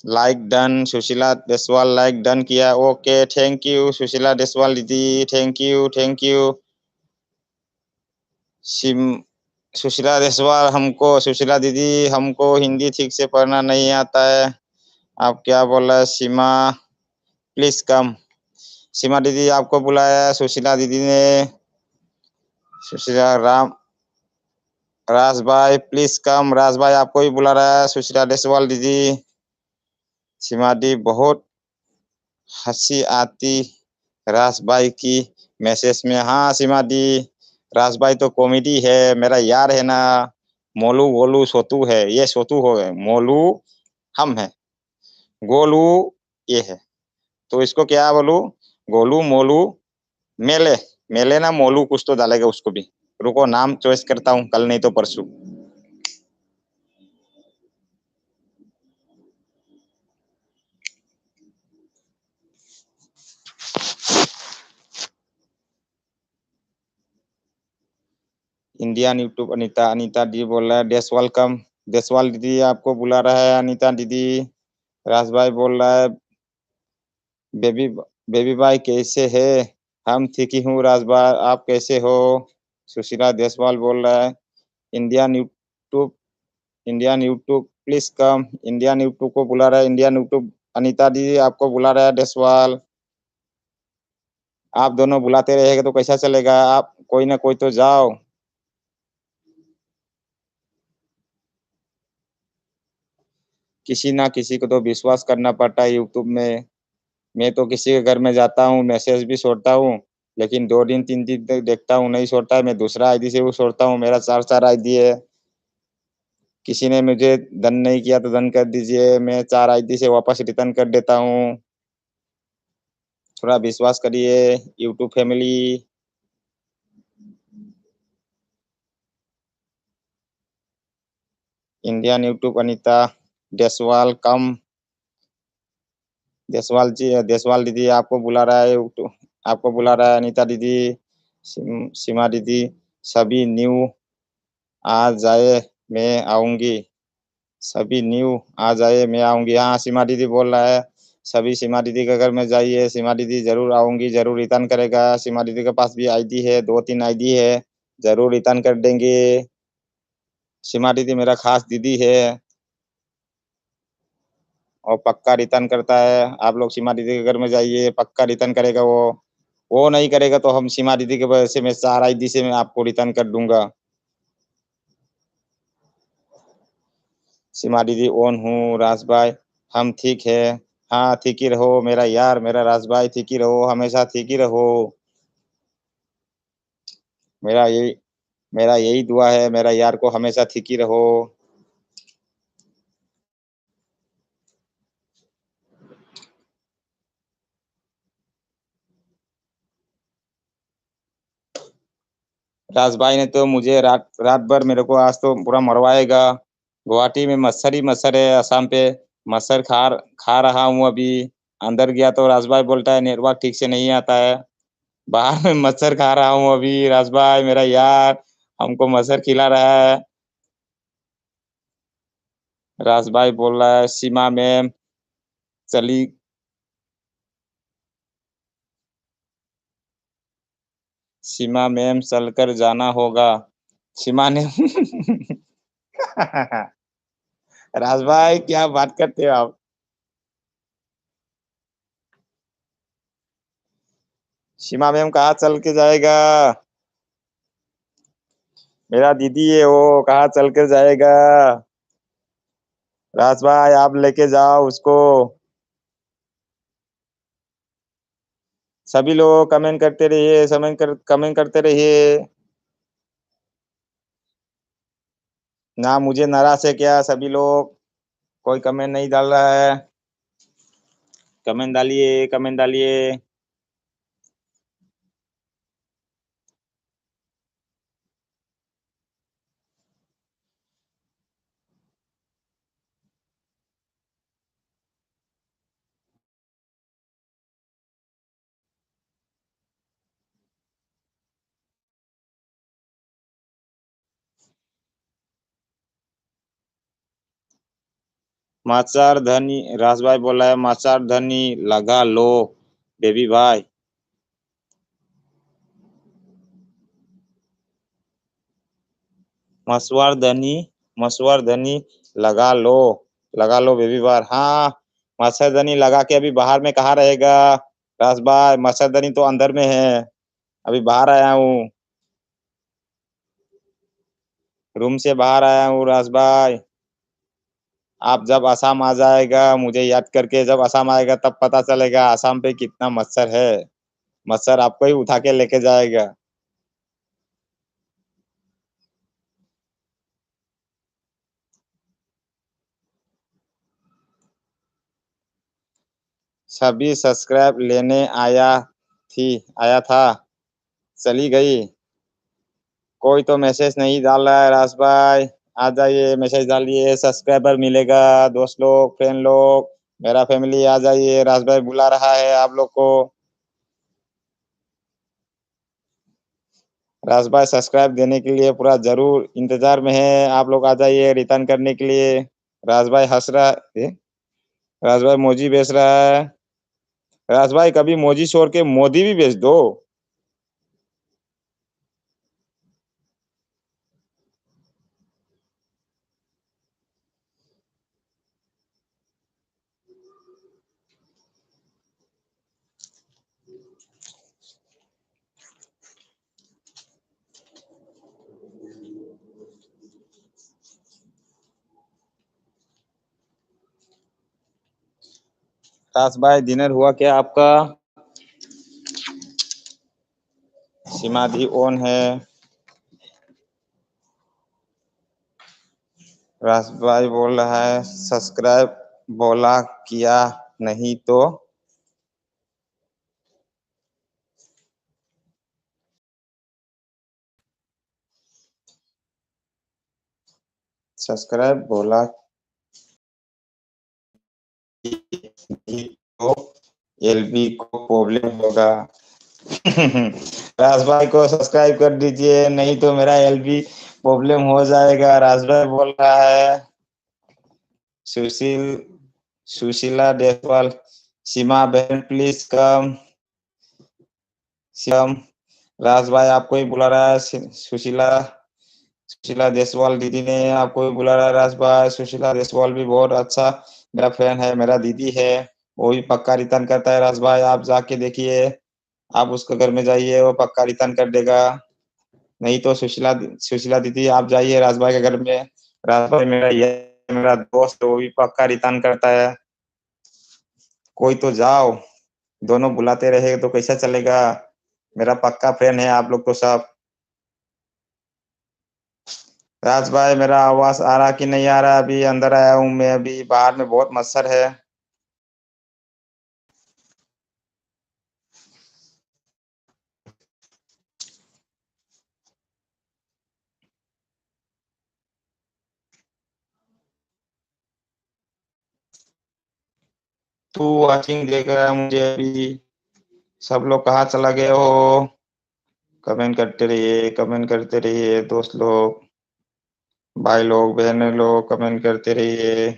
A: Like done, Sushila Deswal like done किया। Okay thank you Sushila Deswal दीदी, थैंक यू थैंक यू। सिम सुशीला देसवाल, हमको सुशीला दीदी हमको हिंदी ठीक से पढ़ना नहीं आता है। आप क्या बोल रहे हैं? सीमा प्लीज कम। सीमा दीदी आपको बुलाया है सुशीला दीदी ने। सुशीला राम राज भाई प्लीज कम, राज भाई आपको ही बुला रहा है सुशीला देसवाल दीदी। सीमा दी बहुत हंसी आती राज भाई की मैसेज में। हाँ सीमा दी, राज भाई तो कॉमेडी है, मेरा यार है ना। मोलू गोलू सोतू है, ये सोतू हो गए, मोलू हम है, गोलू ये है। तो इसको क्या बोलू? गोलू मोलू मेले, मेले ना मोलू कुछ तो डालेगा उसको भी। रुको नाम चॉइस करता हूँ, कल नहीं तो परसों। इंडियन यूट्यूब अनीता, अनीता दी बोल रहा है डेस वेलकम। देसवाल दीदी आपको बुला रहा है अनीता दीदी। राज भाई बोल रहा है बेबी बेबी भाई कैसे है? हम ठीक ही हूँ राज भाई, आप कैसे हो? सुशीला देसवाल बोल रहा है Indian YouTube, Indian YouTube please come. Indian YouTube को बुला रहा है इंडियन यूट्यूब। अनीता दीदी आपको बुला रहा है देसवाल। आप दोनों बुलाते रहेगा तो कैसा चलेगा? आप कोई ना कोई तो जाओ। किसी ना किसी को तो विश्वास करना पड़ता है यूट्यूब में। मैं तो किसी के घर में जाता हूँ, मैसेज भी छोड़ता हूँ, लेकिन 2 दिन 3 दिन तक देखता हूँ नहीं छोड़ता है, मैं दूसरा आईडी से वो छोड़ता हूँ। मेरा 4 4 आईडी है। किसी ने मुझे डन नहीं किया तो डन कर दीजिए, मैं 4 आईडी से वापस रिटर्न कर देता हूँ। थोड़ा विश्वास करिए YouTube family. Indian YouTube Anita Deswal come. Deswal ji, Deswal दीदी आपको बुला रहा है यूट्यूब, आपको बुला रहा है अनीता दीदी। सीमा दीदी सभी न्यू आ जाए मैं आऊंगी, सभी न्यू आ जाए मैं आऊंगी। हाँ सीमा दीदी बोल रहा है सभी सीमा दीदी के घर में जाइए, सीमा दीदी जरूर आऊंगी, जरूर रिटर्न करेगा। सीमा दीदी के पास भी आईडी है, 2 3 आईडी है, जरूर रिटर्न कर देंगे। सीमा दीदी मेरा खास दीदी है और पक्का रिटर्न करता है। आप लोग सीमा दीदी के घर में जाइए, पक्का रिटर्न करेगा वो नहीं करेगा तो हम सीमा दीदी के वजह से मैं 4 आईडी से मैं आपको रिटर्न कर दूंगा। सीमा दीदी ओन हूँ राज भाई, हम ठीक है। हाँ ठीक ही रहो मेरा यार, मेरा राज भाई, ठीक ही रहो, हमेशा ठीक ही रहो। मेरा यही मेरा यही दुआ है, मेरा यार को हमेशा ठीक ही रहो। राज भाई ने तो मुझे रात रात भर मेरे को आज तो पूरा मरवाएगा। गुवाहाटी में मच्छर ही मच्छर है, असम पे मच्छर खा रहा हूँ अभी। अंदर गया तो राज भाई बोलता है नेटवर्क ठीक से नहीं आता है। बाहर में मच्छर खा रहा हूँ अभी, राज भाई मेरा यार हमको मच्छर खिला रहा है। राज भाई बोल रहा है सीमा मैम चली, सीमा मैम चलकर जाना होगा। सीमा ने राज भाई क्या बात करते हो आप? सीमा मैम कहाँ चल के जाएगा? मेरा दीदी है वो, कहाँ चल कर जाएगा? राज भाई आप लेके जाओ उसको। सभी लोग कमेंट करते रहिए, कमेंट करते रहिए। ना मुझे नाराज है क्या सभी लोग? कोई कमेंट नहीं डाल रहा है। कमेंट डालिए, कमेंट डालिए। माचार धनी, राज भाई बोला है माचार धनी लगा लो बेबी भाई। मछुआरधनी, मछुआरधनी लगा लो, लगा लो बेबी बार। हाँ, मच्छरदानी लगा के अभी बाहर में कहाँ रहेगा? राज भाई मच्छरदानी तो अंदर में है, अभी बाहर आया हूँ, रूम से बाहर आया हूँ राज भाई। आप जब असम आ जाएगा मुझे याद करके, जब असम आएगा तब पता चलेगा असम पे कितना मच्छर है। मच्छर आपको ही उठा के लेके जाएगा। सभी सब्सक्राइब लेने थी आया था, चली गई। कोई तो मैसेज नहीं डाल रहा है राज भाई। आ जाइए, मैसेज डालिए, सब्सक्राइबर मिलेगा। दोस्त लोग, फ्रेंड लोग, मेरा फैमिली आ जाइए, राज भाई बुला रहा है आप लोग को। राज भाई सब्सक्राइब देने के लिए पूरा जरूर इंतजार में है, आप लोग आ जाइए रिटर्न करने के लिए। राज भाई हंस रहा है, राज भाई मोजी बेच रहा है। राज भाई कभी मोजी छोड़ के मोदी भी बेच दो। राज भाई डिनर हुआ क्या आपका? सिमाधी ऑन है। राज भाई बोल रहा है सब्सक्राइब, बोला किया नहीं तो? सब्सक्राइब बोला तो एलबी को प्रॉब्लम होगा। राज भाई को सब्सक्राइब कर दीजिए नहीं तो मेरा एलबी प्रॉब्लम हो जाएगा, राज भाई बोल रहा है। सुशील, सुशीला देसवाल, सीमा बहन प्लीज कम, श्याम। राज भाई आपको ही बुला रहा है। सुशीला, सुशीला देसवाल दीदी ने आपको ही बुला रहा है राज भाई। सुशीला देसवाल भी बहुत अच्छा मेरा फ्रेंड है, मेरा दीदी है। वो भी पक्का रिटर्न करता है राज भाई, आप जाके देखिए। आप उसके घर में जाइए, वो पक्का रिटर्न कर देगा। नहीं तो सुशीला, सुशीला दीदी आप जाइए राज भाई के घर में। राज भाई मेरा ये मेरा दोस्त है, वो भी पक्का रिटर्न करता है। कोई तो जाओ, दोनों बुलाते रहे तो कैसा चलेगा? मेरा पक्का फ्रेंड है आप लोग तो सब। राज भाई मेरा आवाज आ रहा कि नहीं आ रहा? अभी अंदर आया हूँ मैं, अभी बाहर में बहुत मच्छर है। तू वॉचिंग देख रहा है मुझे अभी। सब लोग कहाँ चला गए हो? कमेंट करते रहिए दोस्त लोग, भाई लोग, बहनें लोग, कमेंट करते रहिए।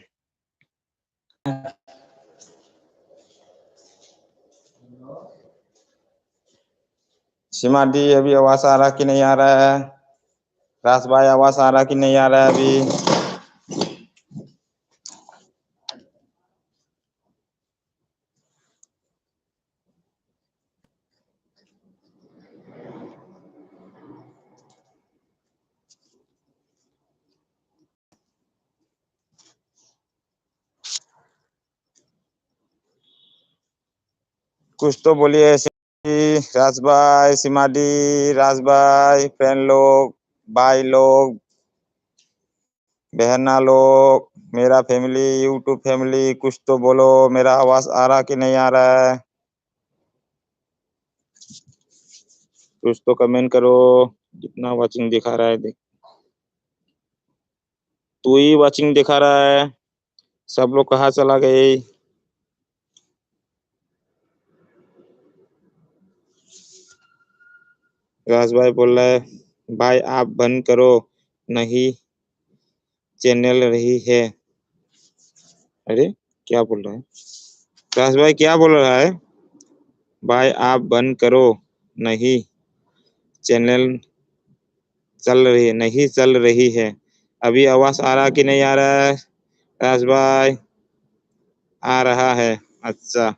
A: सीमा दी अभी आवाज आ रहा कि नहीं आ रहा है? रास भाई आवाज आ रहा कि नहीं आ रहा है अभी? कुछ तो बोलिए। राज भाई, सीमा दी, राज भाई, फ्रेंड लोग, भाई लोग, बहना लोग, मेरा फैमिली, यूट्यूब फैमिली, कुछ तो बोलो। मेरा आवाज आ रहा कि नहीं आ रहा है? कुछ तो कमेंट करो। कितना वाचिंग दिखा रहा है देख। तू ही वाचिंग दिखा रहा है। सब लोग कहाँ चला गए? राज भाई बोल रहा है, भाई आप बंद करो, नहीं चैनल रही है। अरे क्या बोल रहा है राज भाई? क्या बोल रहा है? भाई आप बंद करो, नहीं चैनल नहीं चल रही है। अभी आवाज आ रहा कि नहीं आ रहा है? राज भाई आ रहा है। अच्छा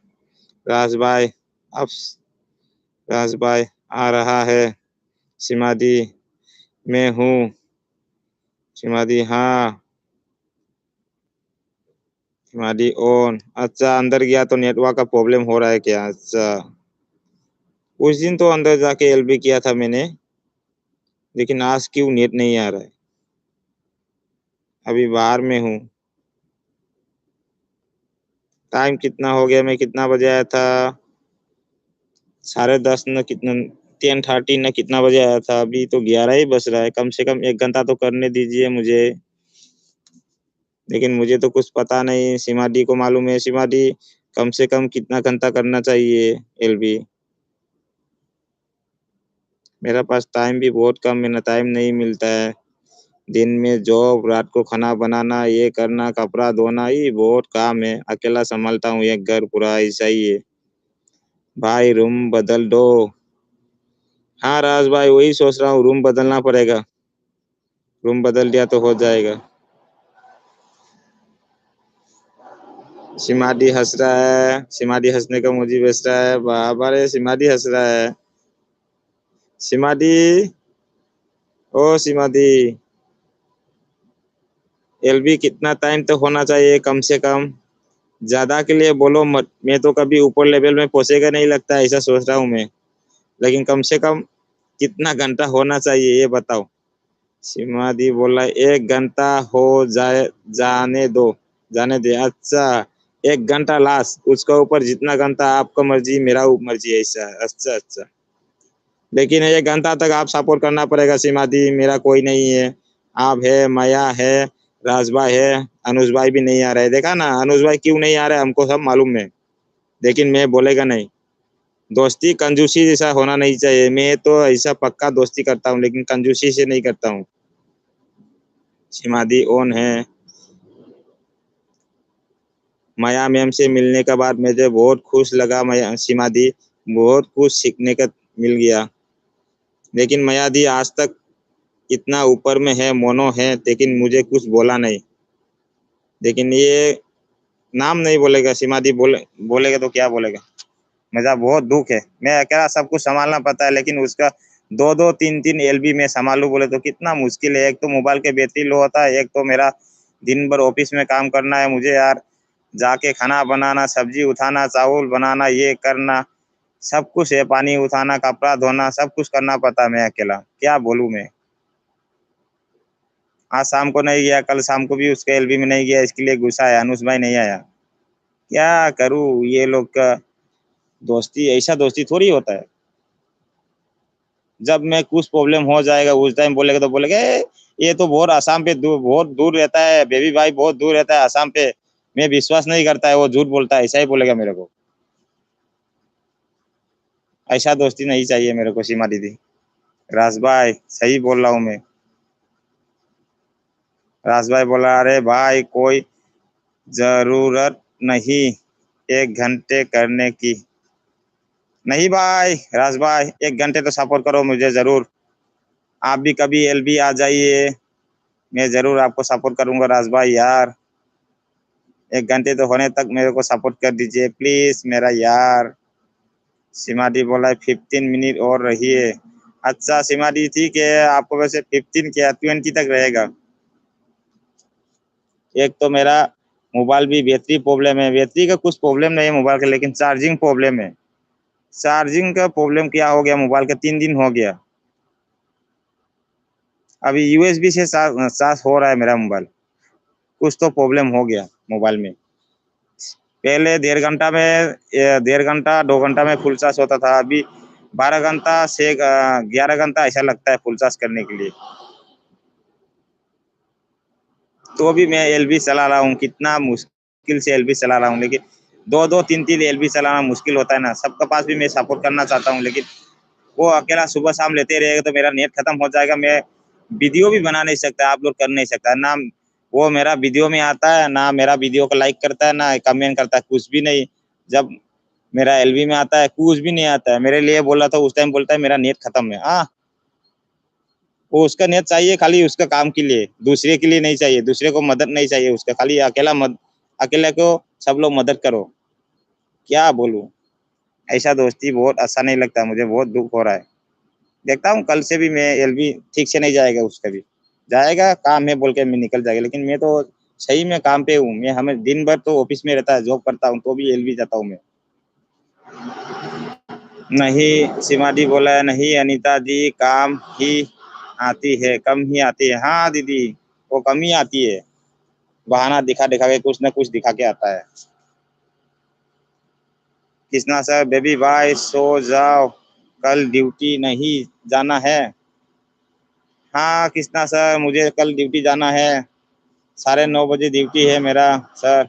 A: राज भाई, अब राज भाई आ रहा है। सीमा दी मैं हूँ। सीमा दी हाँ। सीमा दी ऑन। अच्छा अंदर गया तो नेटवर्क का प्रॉब्लम हो रहा है क्या? अच्छा उस दिन तो अंदर जाके एलबी किया था मैंने, लेकिन आज क्यों नेट नहीं आ रहा है? अभी बाहर में हूँ। टाइम कितना हो गया? मैं कितना बजे आया था? 10:30 न कितना, 10:30 न कितना बजे आया था? अभी तो 11 ही बज रहा है। कम से कम 1 घंटा तो करने दीजिए मुझे। लेकिन मुझे तो कुछ पता नहीं, सीमा दी को मालूम है। सीमा दी कम से कम कितना घंटा करना चाहिए एलबी? मेरा पास टाइम भी बहुत कम है ना, टाइम नहीं मिलता है। दिन में जॉब, रात को खाना बनाना, ये करना, कपड़ा धोना, ये बहुत काम है। अकेला संभालता हूँ एक घर पूरा, ऐसा ही है। भाई रूम बदल दो। हाँ राज भाई वही सोच रहा हूँ, रूम बदलना पड़ेगा। रूम बदल दिया तो हो जाएगा। सिमाडी हंस रहा है। सिमाडी हंसने का मुझे बेच रहा है। बाबा रे सिमाडी हंस रहा है। सिमाडी, ओ सिमाडी, एलबी कितना टाइम तक होना चाहिए कम से कम? ज्यादा के लिए बोलो मत, मैं तो कभी ऊपर लेवल में पहुंचेगा नहीं लगता, ऐसा सोच रहा हूँ मैं। लेकिन कम से कम कितना घंटा होना चाहिए ये बताओ। सिमादी बोला 1 घंटा हो जाए, जाने दो, जाने दे। अच्छा 1 घंटा लास्ट, उसका ऊपर जितना घंटा आपका मर्जी, मेरा मर्जी, ऐसा? अच्छा अच्छा, लेकिन 1 घंटा तक आप सपोर्ट करना पड़ेगा सिमादी, मेरा कोई नहीं है। आप है, माया है, राज भाई है, अनुज भाई भी नहीं आ रहे। देखा ना अनुज भाई क्यों नहीं आ रहे, हमको सब मालूम है, लेकिन मैं बोलेगा नहीं। दोस्ती कंजूसी जैसा होना नहीं चाहिए। मैं तो ऐसा पक्का दोस्ती करता हूँ, लेकिन कंजूसी से नहीं करता हूँ। सिमादी ऑन है। माया मैम से मिलने के बाद मुझे बहुत खुश लगा। माया सिमादी, बहुत कुछ सीखने का मिल गया। लेकिन माया दी आज तक इतना ऊपर में है, मोनो है, लेकिन मुझे कुछ बोला नहीं। लेकिन ये नाम नहीं बोलेगा। सिमादी बोलेगा तो क्या बोलेगा? मुझे बहुत दुख है। मैं अकेला सब कुछ संभालना पड़ता है, लेकिन उसका 2-2 3-3 एलबी में संभालू बोले तो कितना मुश्किल है। एक तो मोबाइल के बैटरी लो होता है, एक तो मेरा दिन भर ऑफिस में काम करना है मुझे यार। जाके खाना बनाना, सब्जी उठाना, चावल बनाना, ये करना, सब कुछ है। पानी उठाना, कपड़ा धोना, सब कुछ करना पड़ता है। मैं अकेला क्या बोलूँ मैं। आज शाम को नहीं गया, कल शाम को भी उसके एलबी में नहीं गया, इसके लिए गुस्सा है, अनुज भाई नहीं आया। क्या करूँ, ये लोग का दोस्ती ऐसा दोस्ती थोड़ी होता है। जब मैं कुछ प्रॉब्लम हो जाएगा उस टाइम बोलेगा तो बोलेगा, ये तो बहुत आसाम पे बहुत दूर रहता है, बेबी भाई बहुत दूर रहता है आसाम पे, मैं विश्वास नहीं करता है, वो झूठ बोलता है, ऐसा ही बोलेगा मेरे को। ऐसा दोस्ती नहीं चाहिए मेरे को सीमा दीदी। राज भाई सही बोल रहा हूँ मैं। राज भाई बोला, अरे भाई कोई जरूरत नहीं 1 घंटे करने की। नहीं भाई राज भाई, 1 घंटे तो सपोर्ट करो मुझे जरूर। आप भी कभी एलबी आ जाइए, मैं जरूर आपको सपोर्ट करूंगा राज भाई यार। 1 घंटे तो होने तक मेरे को सपोर्ट कर दीजिए प्लीज मेरा यार। सीमा दी बोला 15 मिनट और रहिए। अच्छा सीमा दी ठीक है, आपको वैसे 15 क्या 20 तक रहेगा। एक तो मेरा मोबाइल भी बैटरी प्रॉब्लम है, बैटरी का कुछ प्रॉब्लम नहीं है मोबाइल का, लेकिन चार्जिंग प्रॉब्लम है। चार्जिंग का प्रॉब्लम क्या हो गया मोबाइल का, 3 दिन हो गया। अभी यूएसबी से चार्ज हो रहा है मेरा मोबाइल। कुछ तो प्रॉब्लम हो गया मोबाइल में। पहले 1.5 घंटा में 1.5 घंटा 2 घंटा में फुल चार्ज होता था, अभी 12 घंटा से 11 घंटा ऐसा लगता है फुल चार्ज करने के लिए। तो भी मैं एलबी चला रहा हूँ, कितना मुश्किल से एलबी चला रहा हूँ, लेकिन दो दो तीन तीन एलबी चलाना मुश्किल होता है ना। सबके पास भी मैं सपोर्ट करना चाहता हूँ, लेकिन वो अकेला सुबह शाम लेते रहेगा तो मेरा नेट खत्म हो जाएगा। मैं वीडियो भी बना नहीं सकता, अपलोड कर नहीं सकता ना। वो मेरा वीडियो में आता है ना, मेरा वीडियो को लाइक करता है ना कमेंट करता है, कुछ भी नहीं। जब मेरा एलबी में आता है कुछ भी नहीं आता है। मेरे लिए बोला था उस टाइम, बोलता है मेरा नेट खत्म है। हाँ, वो उसका नेट चाहिए खाली उसका काम के लिए, दूसरे के लिए नहीं चाहिए, दूसरे को मदद नहीं चाहिए उसका, खाली अकेला को सब लोग मदद करो। क्या बोलूं, ऐसा दोस्ती बहुत अच्छा नहीं लगता मुझे, बहुत दुख हो रहा है। देखता हूँ कल से भी मैं एलबी ठीक से नहीं जाएगा, उसका भी जाएगा काम है बोल के मैं निकल जाएगा, लेकिन मैं तो सही में काम पे हूँ। मैं हमें दिन भर तो ऑफिस में रहता है, जॉब करता हूँ, तो भी एलबी जाता हूँ मैं। नहीं सीमा दी बोला है, नहीं अनीता दी काम ही आती है, कम ही आती है। हाँ दीदी, वो कम ही आती है, बहाना दिखा दिखा के कुछ ना कुछ दिखा के आता है। कृष्णा सर, बेबी भाई सो जाओ, कल ड्यूटी नहीं जाना है। हाँ कृष्णा सर, मुझे कल ड्यूटी जाना है, 9:30 बजे ड्यूटी है मेरा सर।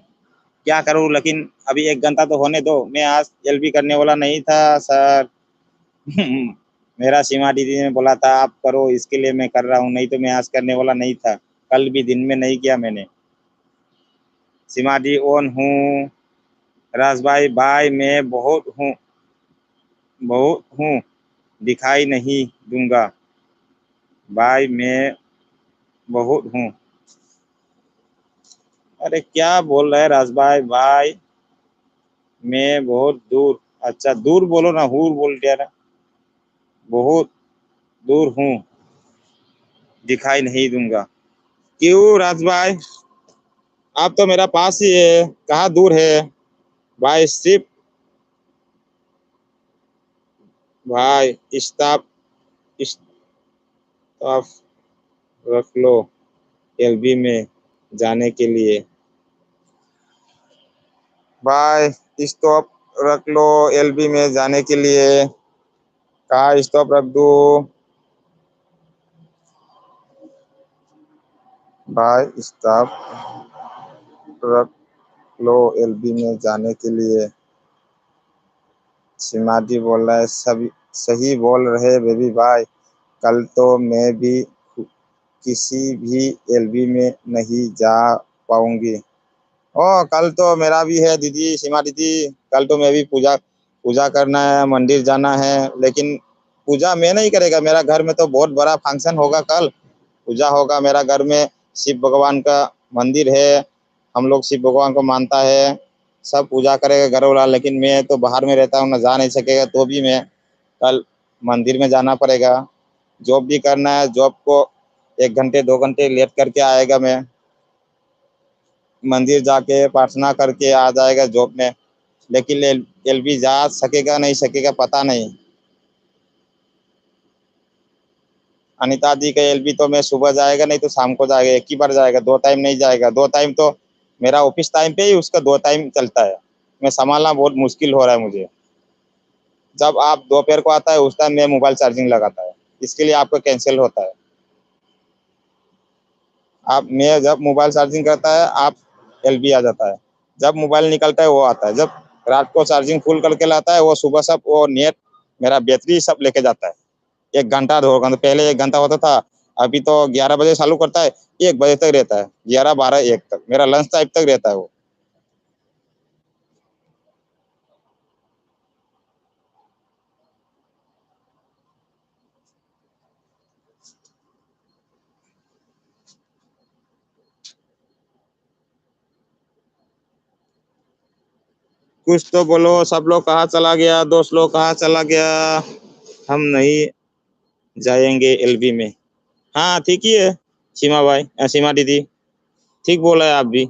A: क्या करूँ, लेकिन अभी 1 घंटा तो होने दो, मैं आज एलबी करने वाला नहीं था सर। मेरा सीमा दीदी ने बोला था आप करो, इसके लिए मैं कर रहा हूँ, नहीं तो मैं आज करने वाला नहीं था। कल भी दिन में नहीं किया मैंने। सीमा दी ऑन हूँ। राज भाई, भाई मैं बहुत हूँ, दिखाई नहीं दूंगा। भाई मैं बहुत हूँ। अरे क्या बोल रहे हैं राज भाई, भाई मैं बहुत दूर। अच्छा दूर बोलो ना, हूर बोल दिया ना। बहुत दूर हूँ, दिखाई नहीं दूंगा। क्यों राज भाई, आप तो मेरा पास ही है, कहाँ दूर है भाई। सिर्फ भाई स्टाफ स्टाफ रख लो एलबी में जाने के लिए। भाई स्टॉप रख लो एलबी में जाने के लिए। कहाँ स्टॉप रख दो भाई, स्टॉप रख लो एलबी में जाने के लिए। सिमाजी बोल रहा है, सभी सही बोल रहे बेबी भाई, कल तो मैं भी किसी भी एलबी में नहीं जा पाऊंगी। ओ कल तो मेरा भी है दीदी, सीमा दीदी। कल तो मैं भी पूजा पूजा करना है, मंदिर जाना है, लेकिन पूजा मैं नहीं करेगा, मेरा घर में तो बहुत बड़ा फंक्शन होगा कल। पूजा होगा मेरा घर में, शिव भगवान का मंदिर है, हम लोग शिव भगवान को मानता है। सब पूजा करेगा घर वाला, लेकिन मैं तो बाहर में रहता हूँ ना, जा नहीं सकेगा, तो भी मैं कल मंदिर में जाना पड़ेगा। जॉब भी करना है, जॉब को 1 घंटे 2 घंटे लेट करके आएगा मैं, मंदिर जाके प्रार्थना करके आ जाएगा जॉब में। लेकिन एलबी जा सकेगा नहीं सकेगा पता नहीं। अनिता दी का एलबी तो मैं सुबह जाएगा नहीं तो शाम को जाएगा, एक ही बार जाएगा, 2 टाइम नहीं जाएगा। 2 टाइम तो मेरा ऑफिस टाइम पे ही उसका 2 टाइम चलता है। मैं संभालना बहुत मुश्किल हो रहा है मुझे। जब आप दोपहर को आता है उस टाइम मैं मोबाइल चार्जिंग लगाता है, इसके लिए आपको कैंसिल होता है। आप मैं जब मोबाइल चार्जिंग करता है आप एलबी आ जाता है। जब मोबाइल निकलता है वो आता है, जब रात को चार्जिंग फुल करके लाता है वो सुबह सब वो नेट मेरा बैटरी सब लेके जाता है। 1 घंटा 2 घंटा, पहले 1 घंटा होता था, अभी तो 11 बजे चालू करता है, 1 बजे तक रहता है, 11 12 1 तक, मेरा लंच टाइम तक रहता है वो। कुछ तो बोलो, सब लोग कहाँ चला गया, दोस्त लोग कहाँ चला गया। हम नहीं जाएंगे एलबी में। हाँ ठीक ही है, सीमा भाई, सीमा दीदी, ठीक बोला है आप भी।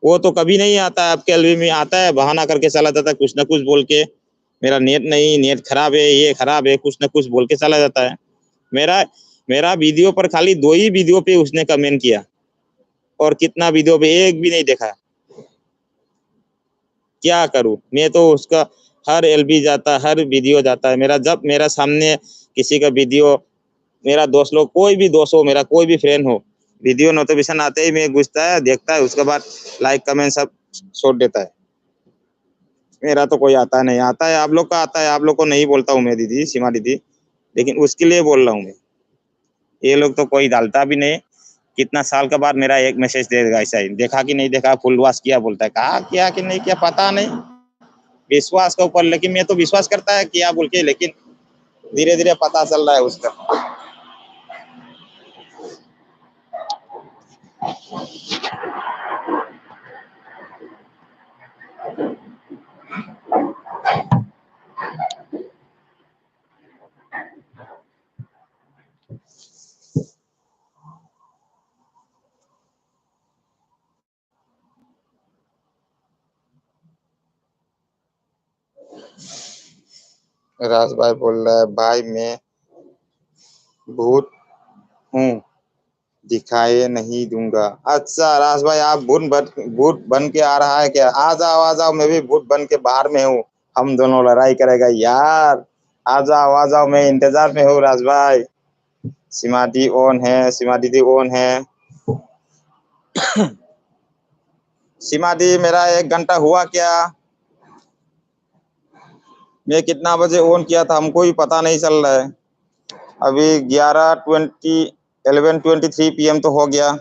A: वो तो कभी नहीं आता है आपके एलबी में, आता है बहाना करके चला जाता है, कुछ ना कुछ बोल के, मेरा नेट नहीं, नेट खराब है, ये खराब है, कुछ ना कुछ बोल के चला जाता है। मेरा मेरा वीडियो पर खाली 2 ही वीडियो पे उसने कमेंट किया, और कितना वीडियो पे एक भी नहीं देखा। क्या करूं मैं, तो उसका हर एलबी जाता है, हर वीडियो जाता है मेरा, जब मेरा सामने किसी का वीडियो, मेरा दोस्त लोग, कोई भी दोस्त हो, मेरा कोई भी फ्रेंड हो, वीडियो नोटिफिकेशन आते ही मैं घुसता है, देखता है, उसके बाद लाइक कमेंट सब छोड़ देता है। मेरा तो कोई आता नहीं, आता है आप लोग का, आता है आप लोग को नहीं बोलता हूँ मैं दीदी, सीमा दीदी, लेकिन उसके लिए बोल रहा हूँ मैं। ये लोग तो कोई डालता भी नहीं, कितना साल के बाद मेरा एक मैसेज दे देगा, ऐसा ही देखा कि नहीं देखा, फुल वॉश किया बोलता है, कहा किया कि नहीं किया पता नहीं, विश्वास के ऊपर, लेकिन मैं तो विश्वास करता है किया बोल के, लेकिन धीरे धीरे पता चल रहा है उसका। राज भाई बोल रहा है, भाई मैं भूत हूँ, दिखाई नहीं दूंगा। अच्छा राज भाई, आप भूत बन के आ रहा है क्या? आ जाओ, मैं भी भूत बन के बाहर में हूँ, हम दोनों लड़ाई करेगा यार। आ जाओ, मैं इंतजार में हूँ राज भाई। सीमा दी ऑन है, सीमा दीदी ऑन है। सीमा दी, मेरा 1 घंटा हुआ क्या? मैं कितना बजे ऑन किया था हमको ही पता नहीं चल रहा है। अभी 11:23 PM तो हो गया,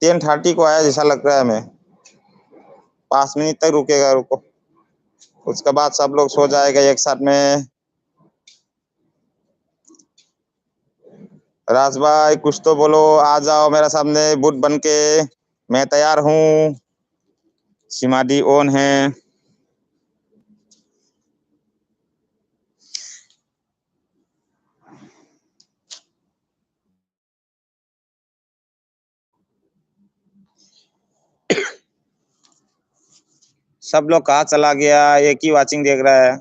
A: 10:30 को आया जैसा लग रहा है। मैं 5 मिनट तक रुकेगा, रुको, उसके बाद सब लोग सो जाएगा एक साथ में। राज भाई कुछ तो बोलो, आ जाओ मेरा सामने बुट बन के, मैं तैयार हूँ। सिमादी ऑन है। सब लोग कहाँ चला गया, एक ही वाचिंग देख रहा है।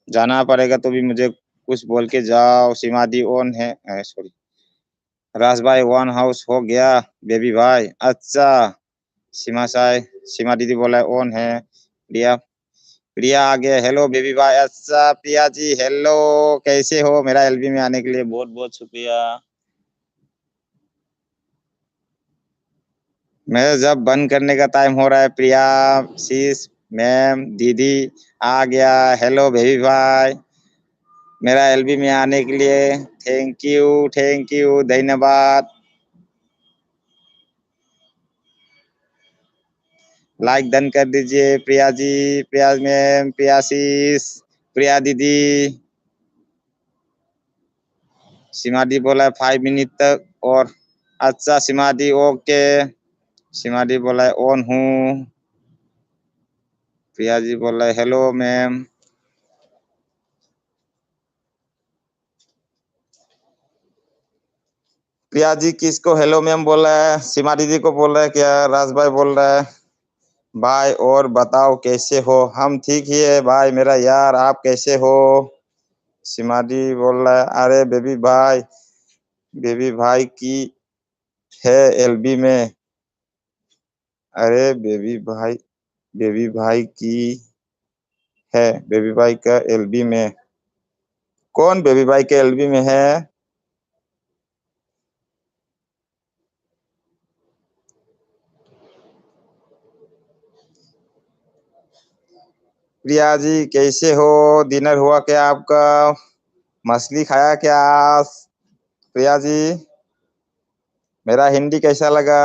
A: जाना पड़ेगा तो भी मुझे कुछ बोल के जाओ। सिमादी ऑन है, सॉरी, राज भाई वन हाउस हो गया। बेबी भाई अच्छा, सीमा साई, सीमा दीदी बोला है ऑन है। प्रिया, प्रिया आ गया, हेलो बेबी भाई। अच्छा प्रिया जी हेलो, कैसे हो? मेरा एलबी में आने के लिए बहुत बहुत शुक्रिया। मैं जब बंद करने का टाइम हो रहा है, प्रिया शीश मैम दीदी आ गया, हेलो बेबी भाई, मेरा एलबी में आने के लिए थैंक यू धन्यवाद। लाइक डन कर दीजिए प्रिया जी, प्रिया मैम, प्रिया शीश, प्रिया दीदी। सिमादी बोला है 5 मिनट तक और। अच्छा सिमादी ओके, सिमादी बोला है ऑन हूँ। प्रिया जी बोला है हेलो मैम। प्रिया जी किसको हेलो मैम बोला है? सीमा दीदी को बोल रहा है क्या? राज भाई बोल रहा है भाई और बताओ कैसे हो? हम ठीक ही है भाई मेरा यार, आप कैसे हो? सीमा दी बोल रहा है अरे बेबी भाई की है एलबी में। अरे बेबी भाई की है, बेबी भाई का एलबी में। कौन बेबी भाई के एलबी में है? प्रिया जी कैसे हो? डिनर हुआ क्या आपका? मछली खाया क्या आज? प्रिया जी, मेरा हिंदी कैसा लगा?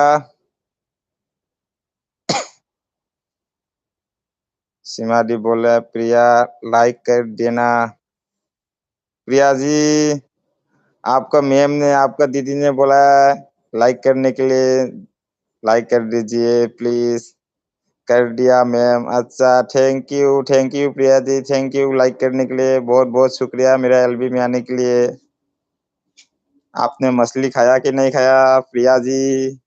A: सीमा दी बोले प्रिया लाइक कर देना। प्रिया जी, आपका मैम ने आपका दीदी ने बोला है लाइक करने के लिए, लाइक कर दीजिए प्लीज। कर दिया मैम। अच्छा, thank you Priya ji, thank you like करने के लिए, बहुत बहुत शुक्रिया मेरा एलबी में आने के लिए। आपने मछली खाया कि नहीं खाया प्रिया जी?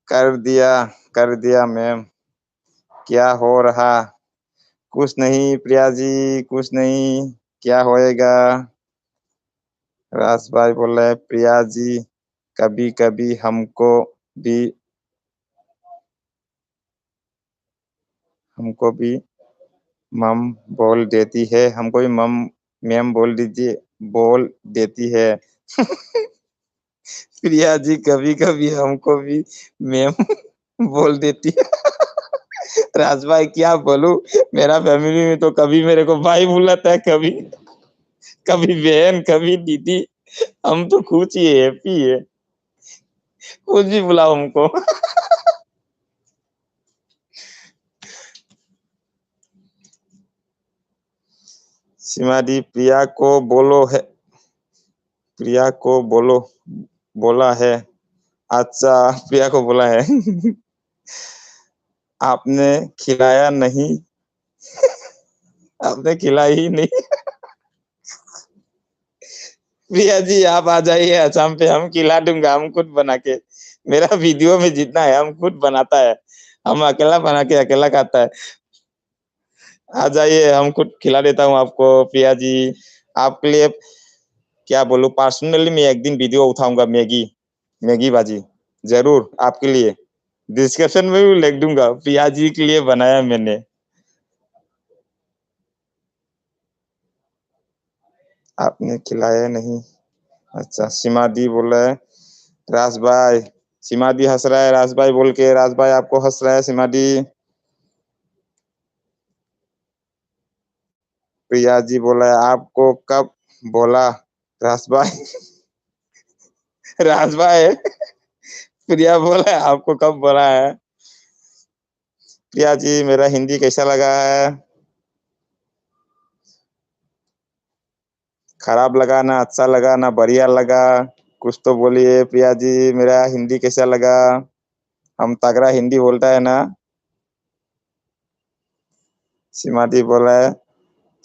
A: कर दिया, कर दिया मैम। क्या हो रहा? कुछ नहीं प्रिया जी, कुछ नहीं। क्या होएगा? राज भाई बोले प्रिया जी कभी कभी भी हमको भी मम बोल देती है, हमको भी मम मैम बोल दीजिए, बोल देती है। प्रिया जी कभी कभी हमको भी मैम बोल देती है। राज भाई क्या बोलूं, मेरा फैमिली में तो कभी मेरे को भाई बुलाता है, कभी कभी बहन, कभी दीदी। हम तो खुश ही हैप्पी है, कुछ भी बुलाओ हमको। सीमा दी प्रिया को बोलो है, प्रिया को बोलो, बोला है। अच्छा, प्रिया को बोला है। आपने खिलाया नहीं, आपने खिलाई ही नहीं। प्रिया जी आप आ जाइए असम पे, हम खिला दूंगा, हम खुद बना के। मेरा वीडियो में जितना है हम खुद बनाता है, हम अकेला बना के अकेला खाता है। आ जाइए, हम खुद खिला देता हूँ आपको प्रिया जी। आपके लिए क्या बोलूं, पर्सनली मैं एक दिन वीडियो उठाऊंगा मैगी, मैगी बाजी, जरूर आपके लिए। डिस्क्रिप्शन में भी लिख दूंगा, प्रिया जी के लिए बनाया मैंने। आपने खिलाया नहीं। अच्छा, सीमा दी बोला है राज भाई, सीमा दी हंस रहा है राज भाई बोल के, राज भाई आपको हंस रहा है सीमा दी। प्रिया जी बोला है आपको कब बोला राज भाई? राज भाई, प्रिया बोला है आपको कब बोला है? प्रिया जी मेरा हिंदी कैसा लगा है? खराब लगा ना अच्छा लगा ना बढ़िया लगा? कुछ तो बोलिए प्रिया जी, मेरा हिंदी कैसा लगा? हम तगड़ा हिंदी बोलता है ना? सीमा दी बोला है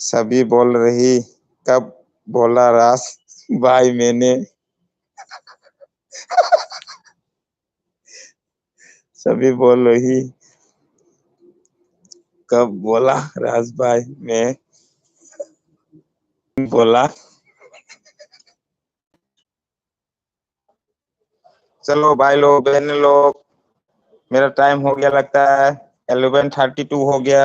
A: सभी बोल रही, कब बोला रास भाई मैंने? सभी बोल रही, कब बोला राज भाई मैं बोला? चलो भाई लोग बहन लोग, मेरा टाइम हो गया लगता है, 11:32 हो गया।